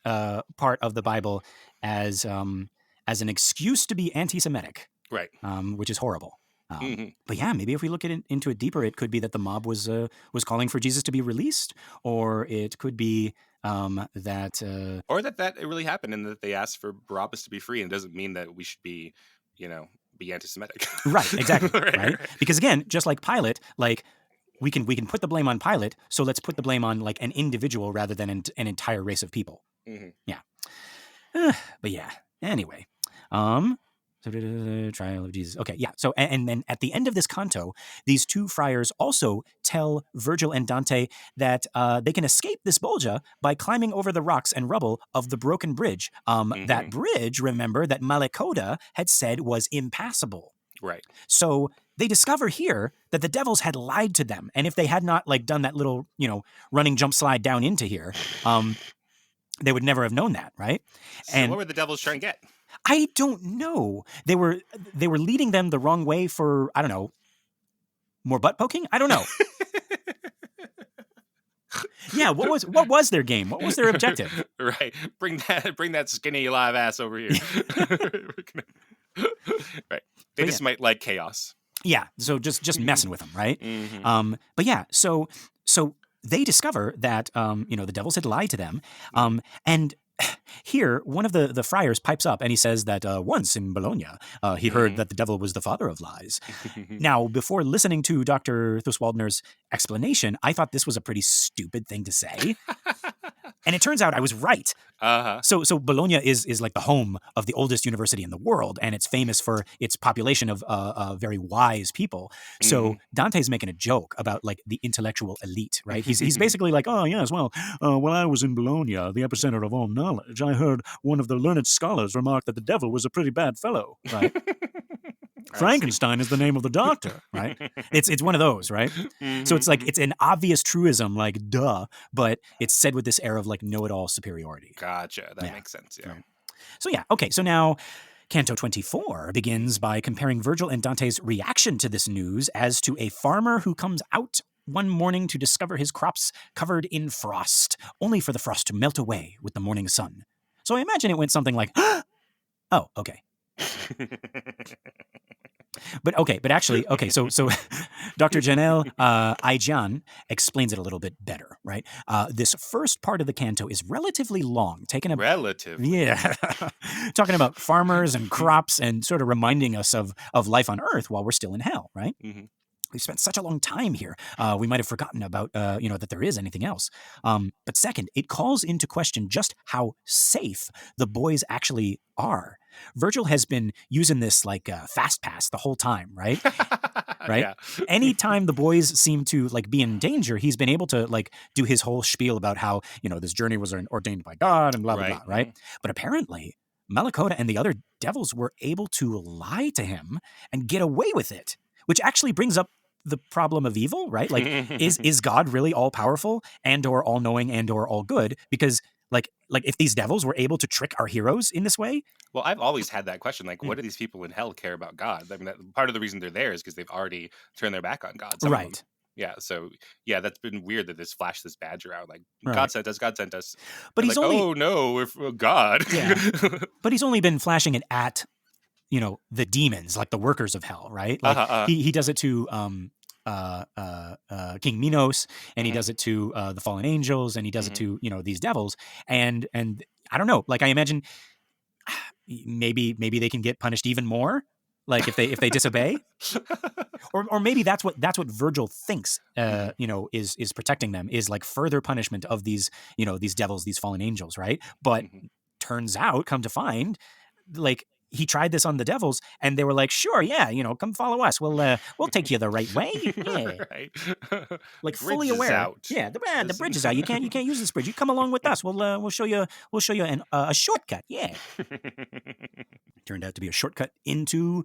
part of the Bible as an excuse to be anti-Semitic, right? Which is horrible. But yeah, maybe if we look into it deeper, it could be that the mob was calling for Jesus to be released, or it could be that it really happened and that they asked for Barabbas to be free. And it doesn't mean that we should be anti-Semitic. Right, exactly. right? Because again, just like Pilate, like we can put the blame on Pilate, so let's put the blame on like an individual rather than an entire race of people. Yeah. But yeah. Anyway. Trial of Jesus. Okay, yeah. So, and then at the end of this canto, these two friars also tell Virgil and Dante that they can escape this bolgia by climbing over the rocks and rubble of the broken bridge. That bridge, remember, that Malacoda had said was impassable. Right. So they discover here that the devils had lied to them. And if they had not like done that little, running jump slide down into here, they would never have known that, right? So what were the devils trying to get? I don't know. They were leading them the wrong way for, I don't know, more butt poking? I don't know. Yeah, what was their game? What was their objective? Right. Bring that skinny live ass over here. Right. They just might like chaos. Yeah, so just messing with them, right? Mm-hmm. But yeah, so they discover that the devils had lied to them, and here one of the friars pipes up and he says that once in Bologna he heard that the devil was the father of lies. Now, before listening to Dr. Thuswaldner's explanation, I thought this was a pretty stupid thing to say. And it turns out I was right. Uh-huh. So Bologna is like the home of the oldest university in the world, and it's famous for its population of very wise people. So Dante's making a joke about like the intellectual elite, right? He's basically like, oh yes, well, when I was in Bologna, the epicenter of all knowledge, I heard one of the learned scholars remark that the devil was a pretty bad fellow, right? Frankenstein is the name of the doctor, right? It's one of those, right? So it's like, it's an obvious truism, like, duh, but it's said with this air of like know-it-all superiority. Gotcha. That makes sense, yeah. Right. So yeah, okay, so now Canto 24 begins by comparing Virgil and Dante's reaction to this news as to a farmer who comes out one morning to discover his crops covered in frost, only for the frost to melt away with the morning sun. So I imagine it went something like, oh, okay. But actually, so Dr. Janelle Aijan explains it a little bit better, right? This first part of the canto is relatively long, yeah, talking about farmers and crops and sort of reminding us of life on Earth while we're still in hell, right? Mm-hmm. We've spent such a long time here. We might have forgotten about, that there is anything else. But second, it calls into question just how safe the boys actually are. Virgil has been using this like fast pass the whole time, right? Right? Yeah. Anytime the boys seem to like be in danger, he's been able to like do his whole spiel about how, this journey was ordained by God and blah, blah, blah, right? Mm-hmm. But apparently, Malakota and the other devils were able to lie to him and get away with it, which actually brings up the problem of evil, right? Like, is God really all powerful and or all knowing and or all good? Because like if these devils were able to trick our heroes in this way. Well, I've always had that question. Like, what do these people in hell care about God? I mean, part of the reason they're there is because they've already turned their back on God. Right. Yeah. So yeah, that's been weird that this flashed this badge around. Like, right. God sent us. But he's like, only, oh no, we're God. Yeah. But he's only been flashing it at, the demons, like the workers of hell, right? Like he does it to King Minos, and he does it to the fallen angels, and he does it to these devils, and I don't know, like I imagine maybe they can get punished even more, like if they disobey, or maybe that's what Virgil thinks is protecting them, is like further punishment of these these devils, these fallen angels, right? But turns out, come to find, like he tried this on the devils, and they were like, "Sure, yeah, come follow us. We'll take you the right way." Yeah. Right. Like fully aware. Out. Yeah, the bridge is out. You can't use this bridge. You come along with us. We'll show you a shortcut. Yeah. Turned out to be a shortcut into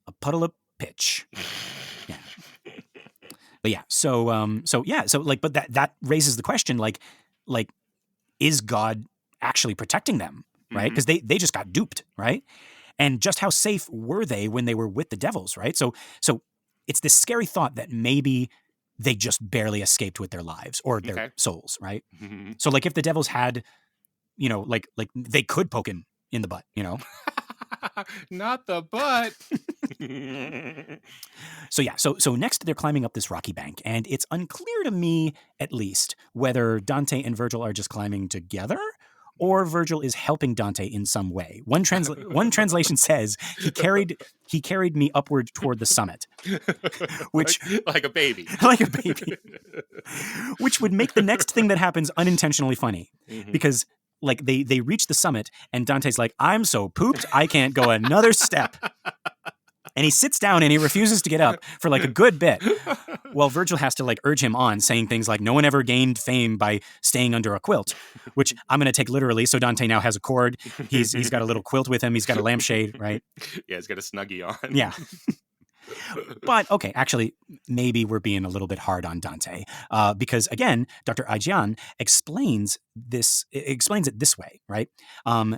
a puddle of pitch. Yeah. But yeah, so but that raises the question, like is God actually protecting them, right? Because they just got duped, right? And just how safe were they when they were with the devils, right? So it's this scary thought that maybe they just barely escaped with their lives or their souls, right? Mm-hmm. So like if the devils had, like they could poke him in the butt, Not the butt. So yeah, so next they're climbing up this rocky bank, and it's unclear to me, at least, whether Dante and Virgil are just climbing together, or Virgil is helping Dante in some way. One translation says he carried me upward toward the summit, which like a baby, which would make the next thing that happens unintentionally funny, because like they reach the summit and Dante's like, "I'm so pooped, I can't go another step." And he sits down and he refuses to get up for like a good bit. Well, Virgil has to like urge him on, saying things like, "No one ever gained fame by staying under a quilt," which I'm going to take literally. So Dante now has a cord. He's got a little quilt with him. He's got a lampshade, right? Yeah, he's got a Snuggie on. Yeah. But, okay, actually, maybe we're being a little bit hard on Dante. Because, again, Dr. Aijian explains it this way, right?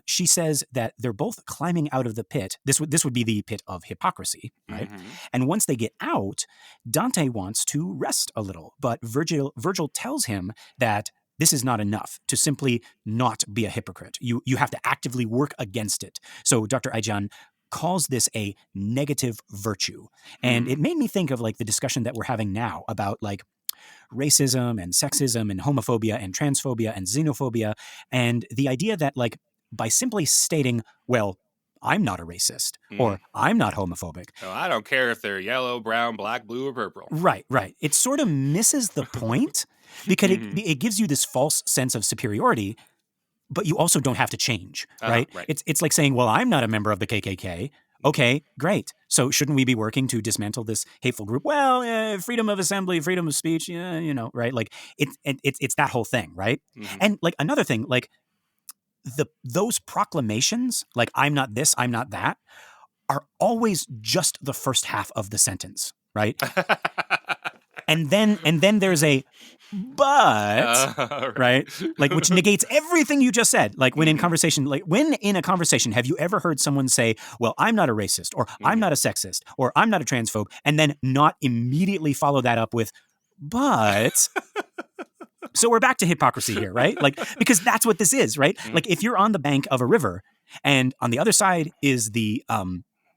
She says that they're both climbing out of the pit. This would be the pit of hypocrisy, right? Mm-hmm. And once they get out, Dante wants to rest a little. But Virgil tells him that this is not enough to simply not be a hypocrite. You have to actively work against it. So Dr. Aijian calls this a negative virtue. And it made me think of like the discussion that we're having now about like racism and sexism and homophobia and transphobia and xenophobia, and the idea that like by simply stating, well, I'm not a racist or I'm not homophobic. Oh, I don't care if they're yellow, brown, black, blue, or purple. Right. It sort of misses the point because it gives you this false sense of superiority, but you also don't have to change, right? It's like saying, well, I'm not a member of the KKK. Okay, great. So shouldn't we be working to dismantle this hateful group? Well, freedom of assembly, freedom of speech, right? Like it's that whole thing, right? Mm-hmm. And like another thing, like those proclamations, like I'm not this, I'm not that, are always just the first half of the sentence, right? And then there's a but, right? Like, which negates everything you just said. Like when in a conversation, have you ever heard someone say, well, I'm not a racist, or I'm not a sexist, or I'm not a transphobe, and then not immediately follow that up with, but... So we're back to hypocrisy here, right? Like, because that's what this is, right? Like if you're on the bank of a river and on the other side is the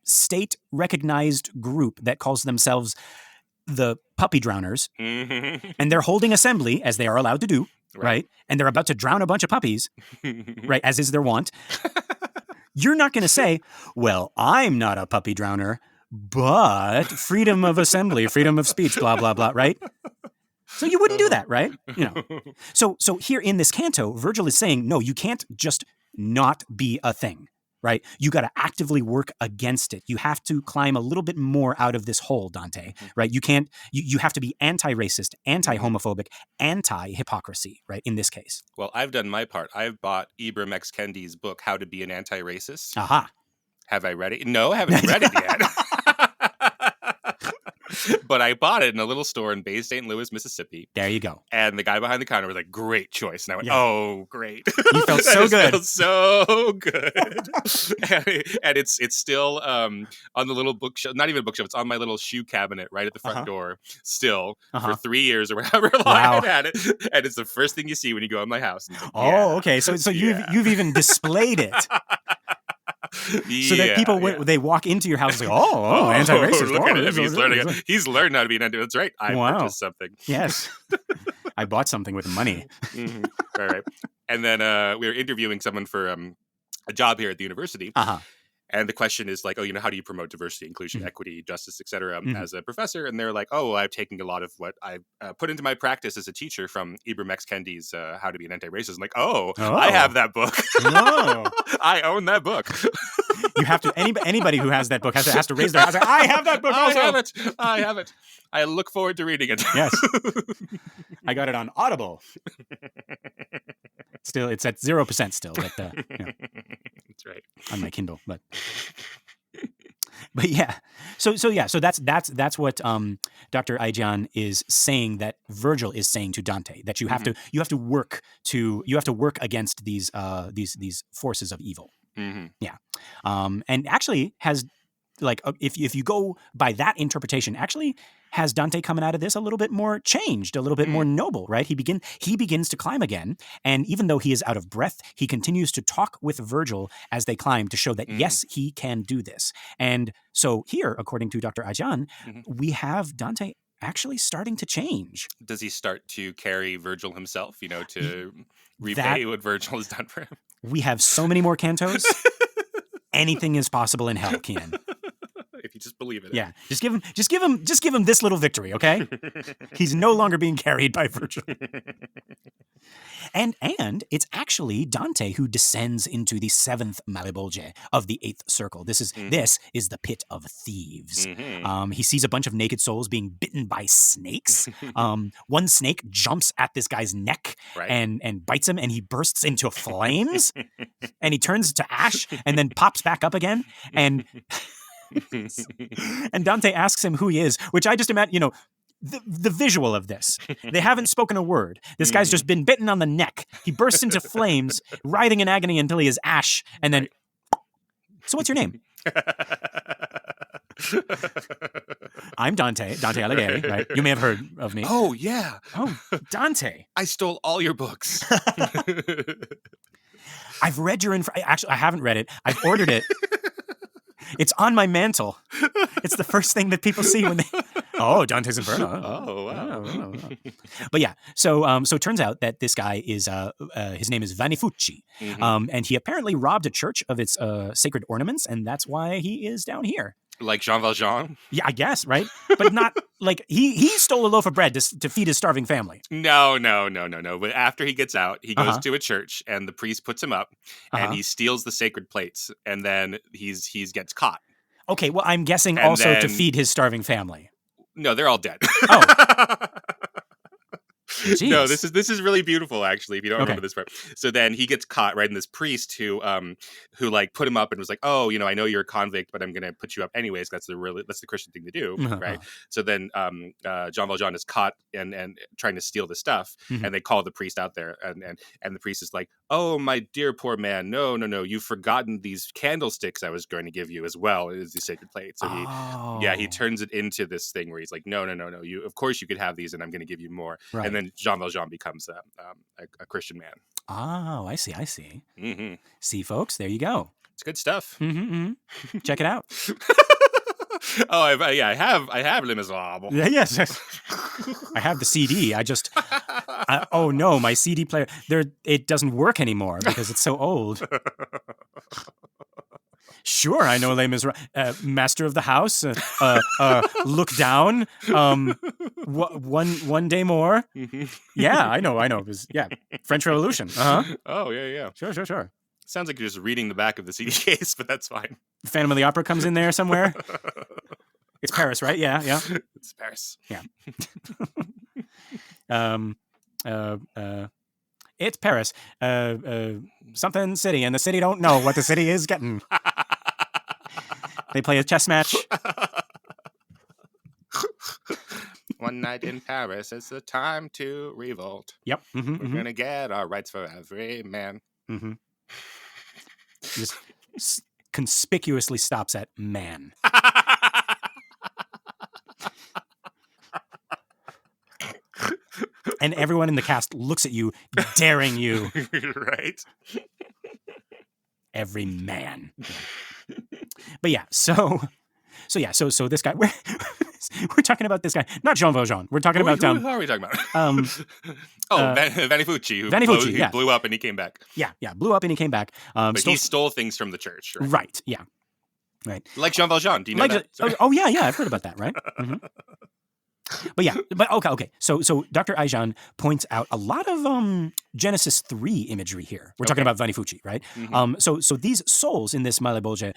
state-recognized group that calls themselves the puppy drowners, and they're holding assembly, as they are allowed to do, right? And they're about to drown a bunch of puppies, right, as is their wont. You're not going to say, well, I'm not a puppy drowner, but freedom of assembly, freedom of speech, blah, blah, blah, right? So you wouldn't do that, right? So here in this canto, Virgil is saying, no, you can't just not be a thing. Right? You got to actively work against it. You have to climb a little bit more out of this hole, Dante, right? You have to be anti-racist, anti-homophobic, anti-hypocrisy, right? In this case. Well, I've done my part. I've bought Ibram X. Kendi's book, How to Be an Anti-Racist. Aha. Have I read it? No, I haven't read it yet. But I bought it in a little store in Bay St. Louis, Mississippi. There you go. And the guy behind the counter was like, great choice. And I went, oh, great. You felt so good. Felt so good. and it's still on the little bookshelf, not even a bookshelf, it's on my little shoe cabinet right at the front door still for 3 years or however long I've had it. And it's the first thing you see when you go in my house. Like, okay. So you've even displayed it. So that people, they walk into your house and go, anti-racist. Look at him. He's learned how to be an anti-racist. That's right. I purchased something. Yes. I bought something with money. Right. And then we were interviewing someone for a job here at the university. And the question is like, how do you promote diversity, inclusion, equity, justice, et cetera, as a professor? And they're like, I'm taking a lot of what I put into my practice as a teacher from Ibram X. Kendi's How to Be an Anti-Racist. I'm like, I have that book. I own that book. You have to, anybody who has that book has to raise their hand. I have that book also. I have it. I look forward to reading it. Yes. I got it on Audible. Still, it's at 0% still. But, that's right. On my Kindle, but yeah. So that's what Dr. Aijian is saying that Virgil is saying to Dante, that you have to work against these forces of evil. Yeah. And actually has, like, if you go by that interpretation, actually has Dante coming out of this a little bit more changed, a little bit more noble, right? He begins to climb again, and even though he is out of breath, he continues to talk with Virgil as they climb to show that yes, he can do this. And so here, according to Dr. Aijian, we have Dante actually starting to change. Does he start to carry Virgil himself, to repay what Virgil has done for him? We have so many more cantos. Anything is possible in hell, Kian. If you just believe it. Yeah. Just give him this little victory, okay? He's no longer being carried by Virgil. And it's actually Dante who descends into the seventh malebolge of the eighth circle. This is the pit of thieves. He sees a bunch of naked souls being bitten by snakes. One snake jumps at this guy's neck and bites him, and he bursts into flames. And he turns to ash and then pops back up again. And And Dante asks him who he is, which I just imagine, the visual of this. They haven't spoken a word. This guy's just been bitten on the neck. He bursts into flames, writhing in agony until he is ash, and then... So what's your name? I'm Dante Alighieri, right? You may have heard of me. Oh, yeah. Oh, Dante. I stole all your books. I've read your actually, I haven't read it. I've ordered it. It's on my mantle. It's the first thing that people see when they... Oh, Dante's Inferno. Oh, wow. Oh. But yeah, so it turns out that this guy is, his name is Vanifucci. And he apparently robbed a church of its sacred ornaments, and that's why he is down here. Like Jean Valjean? Yeah, I guess, right? But not like he stole a loaf of bread to feed his starving family. No. But after he gets out, he goes to a church and the priest puts him up and he steals the sacred plates and then he gets caught. Okay, well, I'm guessing And also to then- feed his starving family. No, they're all dead. Oh. Jeez. No, this is really beautiful, actually, if you don't remember this part. So then he gets caught, right? And this priest who like put him up and was like, oh, I know you're a convict, but I'm going to put you up anyways. That's the Christian thing to do, right? So then Jean Valjean is caught and trying to steal the stuff, and they call the priest out there, and the priest is like, oh, my dear poor man, no, you've forgotten these candlesticks I was going to give you as well as the sacred plate. So he turns it into this thing where he's like, no, you of course you could have these, and I'm going to give you more, right. And then Jean Valjean becomes a Christian man. Oh, I see. Mm-hmm. See, folks, there you go. It's good stuff. Check it out. Oh, I have Les Miserables. Yeah, yes. I have the CD. Oh no, my CD player it doesn't work anymore because it's so old. Sure, I know Les Miserables. Master of the House. Look down. One day more. Yeah, I know. It was, French Revolution. Oh yeah. Sure. Sounds like you're just reading the back of the CD case, but that's fine. Phantom of the Opera comes in there somewhere. It's Paris, right? Yeah. It's Paris. Yeah. It's Paris. Something city, and the city don't know what the city is getting. They play a chess match. One night in Paris is the time to revolt. Yep. We're gonna get our rights for every man. Just conspicuously stops at man. And everyone in the cast looks at you, daring you. Right? Every man. But yeah, so this guy, we're talking about this guy, not Jean Valjean. We're talking about who are we talking about? Vanifucci, who blew up and he came back. Yeah, blew up and he came back. But he stole things from the church, right? Right. Yeah. Right. Like Jean Valjean. Do you know that? Yeah, I've heard about that, right? But okay. So Dr. Aijan points out a lot of Genesis 3 imagery here. We're talking about Vanifucci, right? So these souls in this malebolge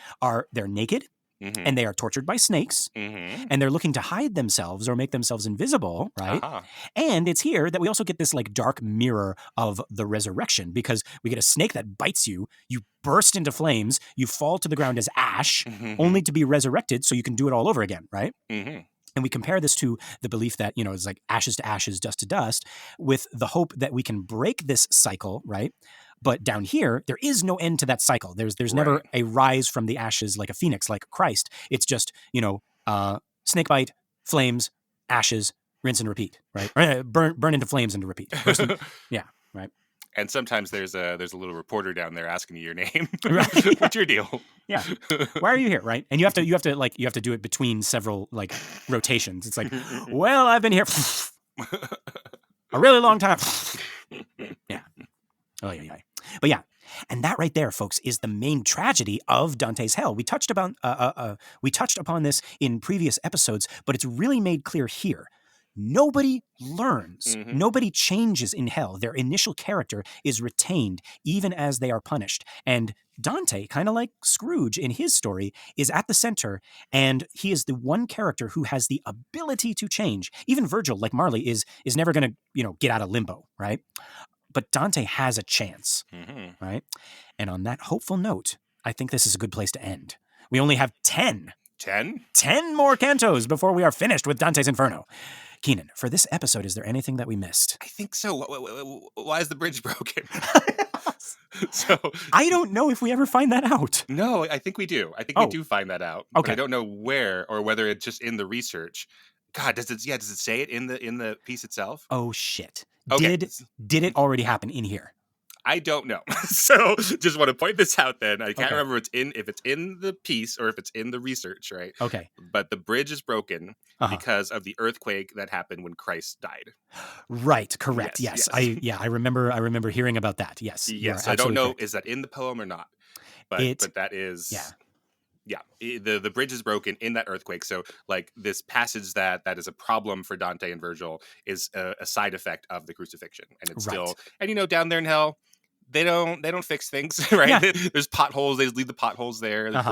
they're naked, and they are tortured by snakes, and they're looking to hide themselves or make themselves invisible, right? And it's here that we also get this like dark mirror of the resurrection, because we get a snake that bites you, you burst into flames, you fall to the ground as ash, only to be resurrected so you can do it all over again, right? And we compare this to the belief that, it's like ashes to ashes, dust to dust, with the hope that we can break this cycle, right? But down here, there is no end to that cycle. There's never a rise from the ashes like a phoenix, like Christ. It's just, snake bite, flames, ashes, rinse and repeat, right? Or, burn into flames and to repeat. Yeah, right. And sometimes there's a little reporter down there asking you your name. Right. What's your deal? Yeah. Why are you here, right? And you have to do it between several like rotations. It's like, well, I've been here a really long time. Yeah. Oh yeah. But yeah, and that right there, folks, is the main tragedy of Dante's Hell. We touched upon this in previous episodes, but it's really made clear here. Nobody learns. Nobody changes in hell. Their initial character is retained even as they are punished. And Dante, kind of like Scrooge in his story, is at the center, and he is the one character who has the ability to change. Even Virgil, like Marley, is never going to, get out of limbo, right? But Dante has a chance, right? And on that hopeful note, I think this is a good place to end. We only have 10 10? 10 more cantos before we are finished with Dante's Inferno. Keenan, for this episode, is there anything that we missed? I think so. Why is the bridge broken? So I don't know if we ever find that out. No, I think we do. I think we do find that out. Okay. But I don't know where or whether it's just in the research. God, does it say it in the piece itself? Oh shit. Okay. Did it already happen in here? I don't know. So just want to point this out then. I can't remember if it's in the piece or if it's in the research, right? Okay. But the bridge is broken because of the earthquake that happened when Christ died. Right, correct. Yes. I remember hearing about that. Yes. Yes. I don't know correct. Is that in the poem or not? But that is the bridge is broken in that earthquake. So like this passage that is a problem for Dante and Virgil is a side effect of the crucifixion, and it's still down there in hell. They don't fix things, right? Yeah. There's potholes. They just leave the potholes there. There's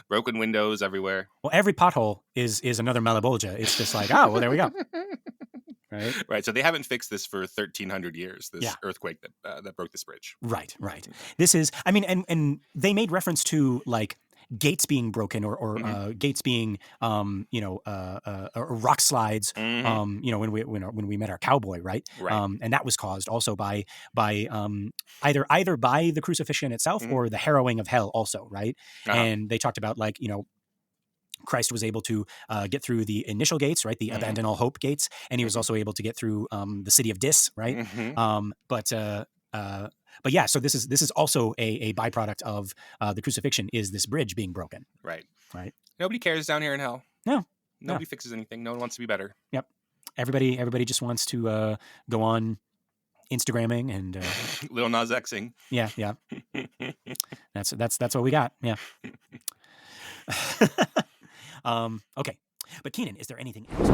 broken windows everywhere. Well, every pothole is another malebolge. It's just like, oh, well, there we go. Right. So they haven't fixed this for 1,300 years. This earthquake that broke this bridge. Right. This is, I mean, and they made reference to like gates being broken or gates being rock slides when we met our cowboy, right? And that was caused also by either by the crucifixion itself or the harrowing of hell also, right? And they talked about like Christ was able to get through the initial gates, right? The abandon all hope gates, and he was also able to get through the city of Dis, right? But yeah, so this is also a byproduct of the crucifixion is this bridge being broken. Right. Nobody cares down here in hell. No. Nobody fixes anything. No one wants to be better. Yep. Everybody just wants to go on Instagramming and Lil Nas Xing. Yeah. That's what we got. Yeah. Okay. But Keenan, is there anything else?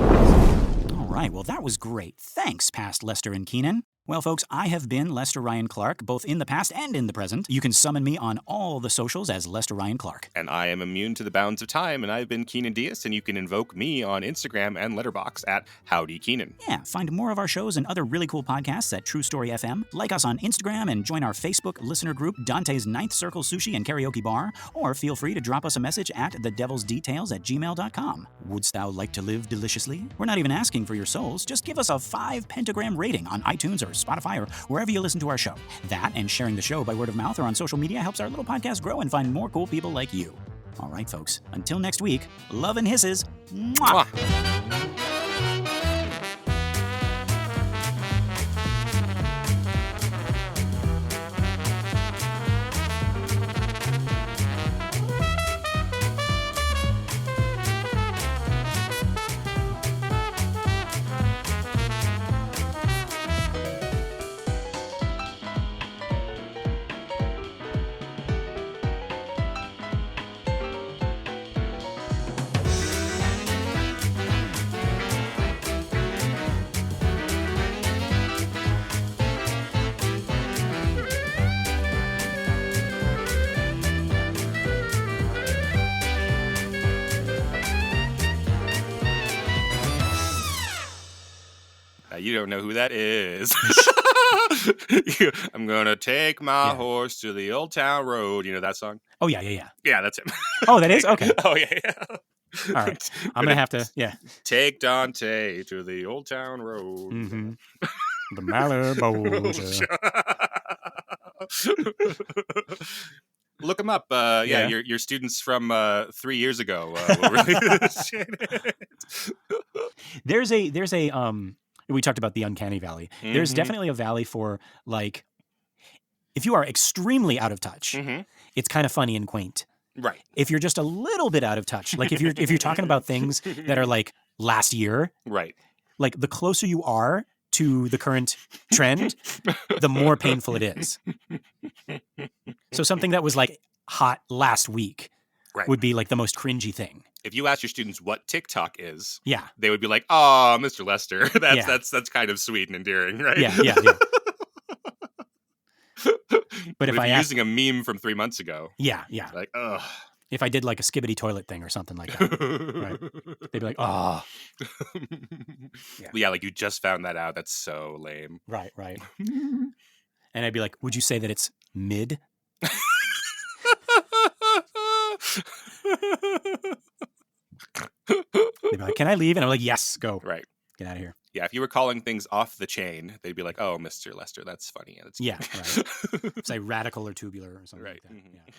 All right. Well, that was great. Thanks, past Lester and Keenan. Well, folks, I have been Lester Ryan Clark, both in the past and in the present. You can summon me on all the socials as Lester Ryan Clark. And I am immune to the bounds of time, and I've been Keenan Diaz, and you can invoke me on Instagram and Letterboxd at Howdy Keenan. Yeah, find more of our shows and other really cool podcasts at True Story FM. Like us on Instagram and join our Facebook listener group, Dante's Ninth Circle Sushi and Karaoke Bar, or feel free to drop us a message at thedevilsdetails@gmail.com. Wouldst thou like to live deliciously? We're not even asking for your souls. Just give us a 5 pentagram rating on iTunes or Spotify or wherever you listen to our show. That and sharing the show by word of mouth or on social media helps our little podcast grow and find more cool people like you. All right, folks. Until next week, love and hisses. Mwah! You don't know who that is. I'm gonna take my horse to the old town road. You know that song? Oh, yeah. Yeah, that's him. Oh, that is? Okay. Oh, yeah. All right. I'm going to have to, Take Dante to the old town road. Mm-hmm. The malebolge. Look them up. Your students from 3 years ago will really There's a we talked about the uncanny valley. There's definitely a valley for like if you are extremely out of touch, it's kind of funny and quaint. Right. If you're just a little bit out of touch, like if you're talking about things that are like last year, right? Like the closer you are to the current trend, the more painful it is. So something that was like hot last week would be like the most cringy thing. If you ask your students what TikTok is, they would be like, "Oh, Mr. Lester, that's kind of sweet and endearing, right?" Yeah. But if I ask, using a meme from 3 months ago, like, ugh. If I did like a skibbity toilet thing or something like that, right? They'd be like, "Oh, yeah, like you just found that out. That's so lame." Right. And I'd be like, "Would you say that it's mid?" They'd be like, "Can I leave?" And I'm like, "Yes, go. Right. Get out of here." Yeah, if you were calling things off the chain, they'd be like, "Oh, Mr. Lester, that's funny." That's yeah, right. Say radical or tubular or something right. like that. Mm-hmm. Yeah.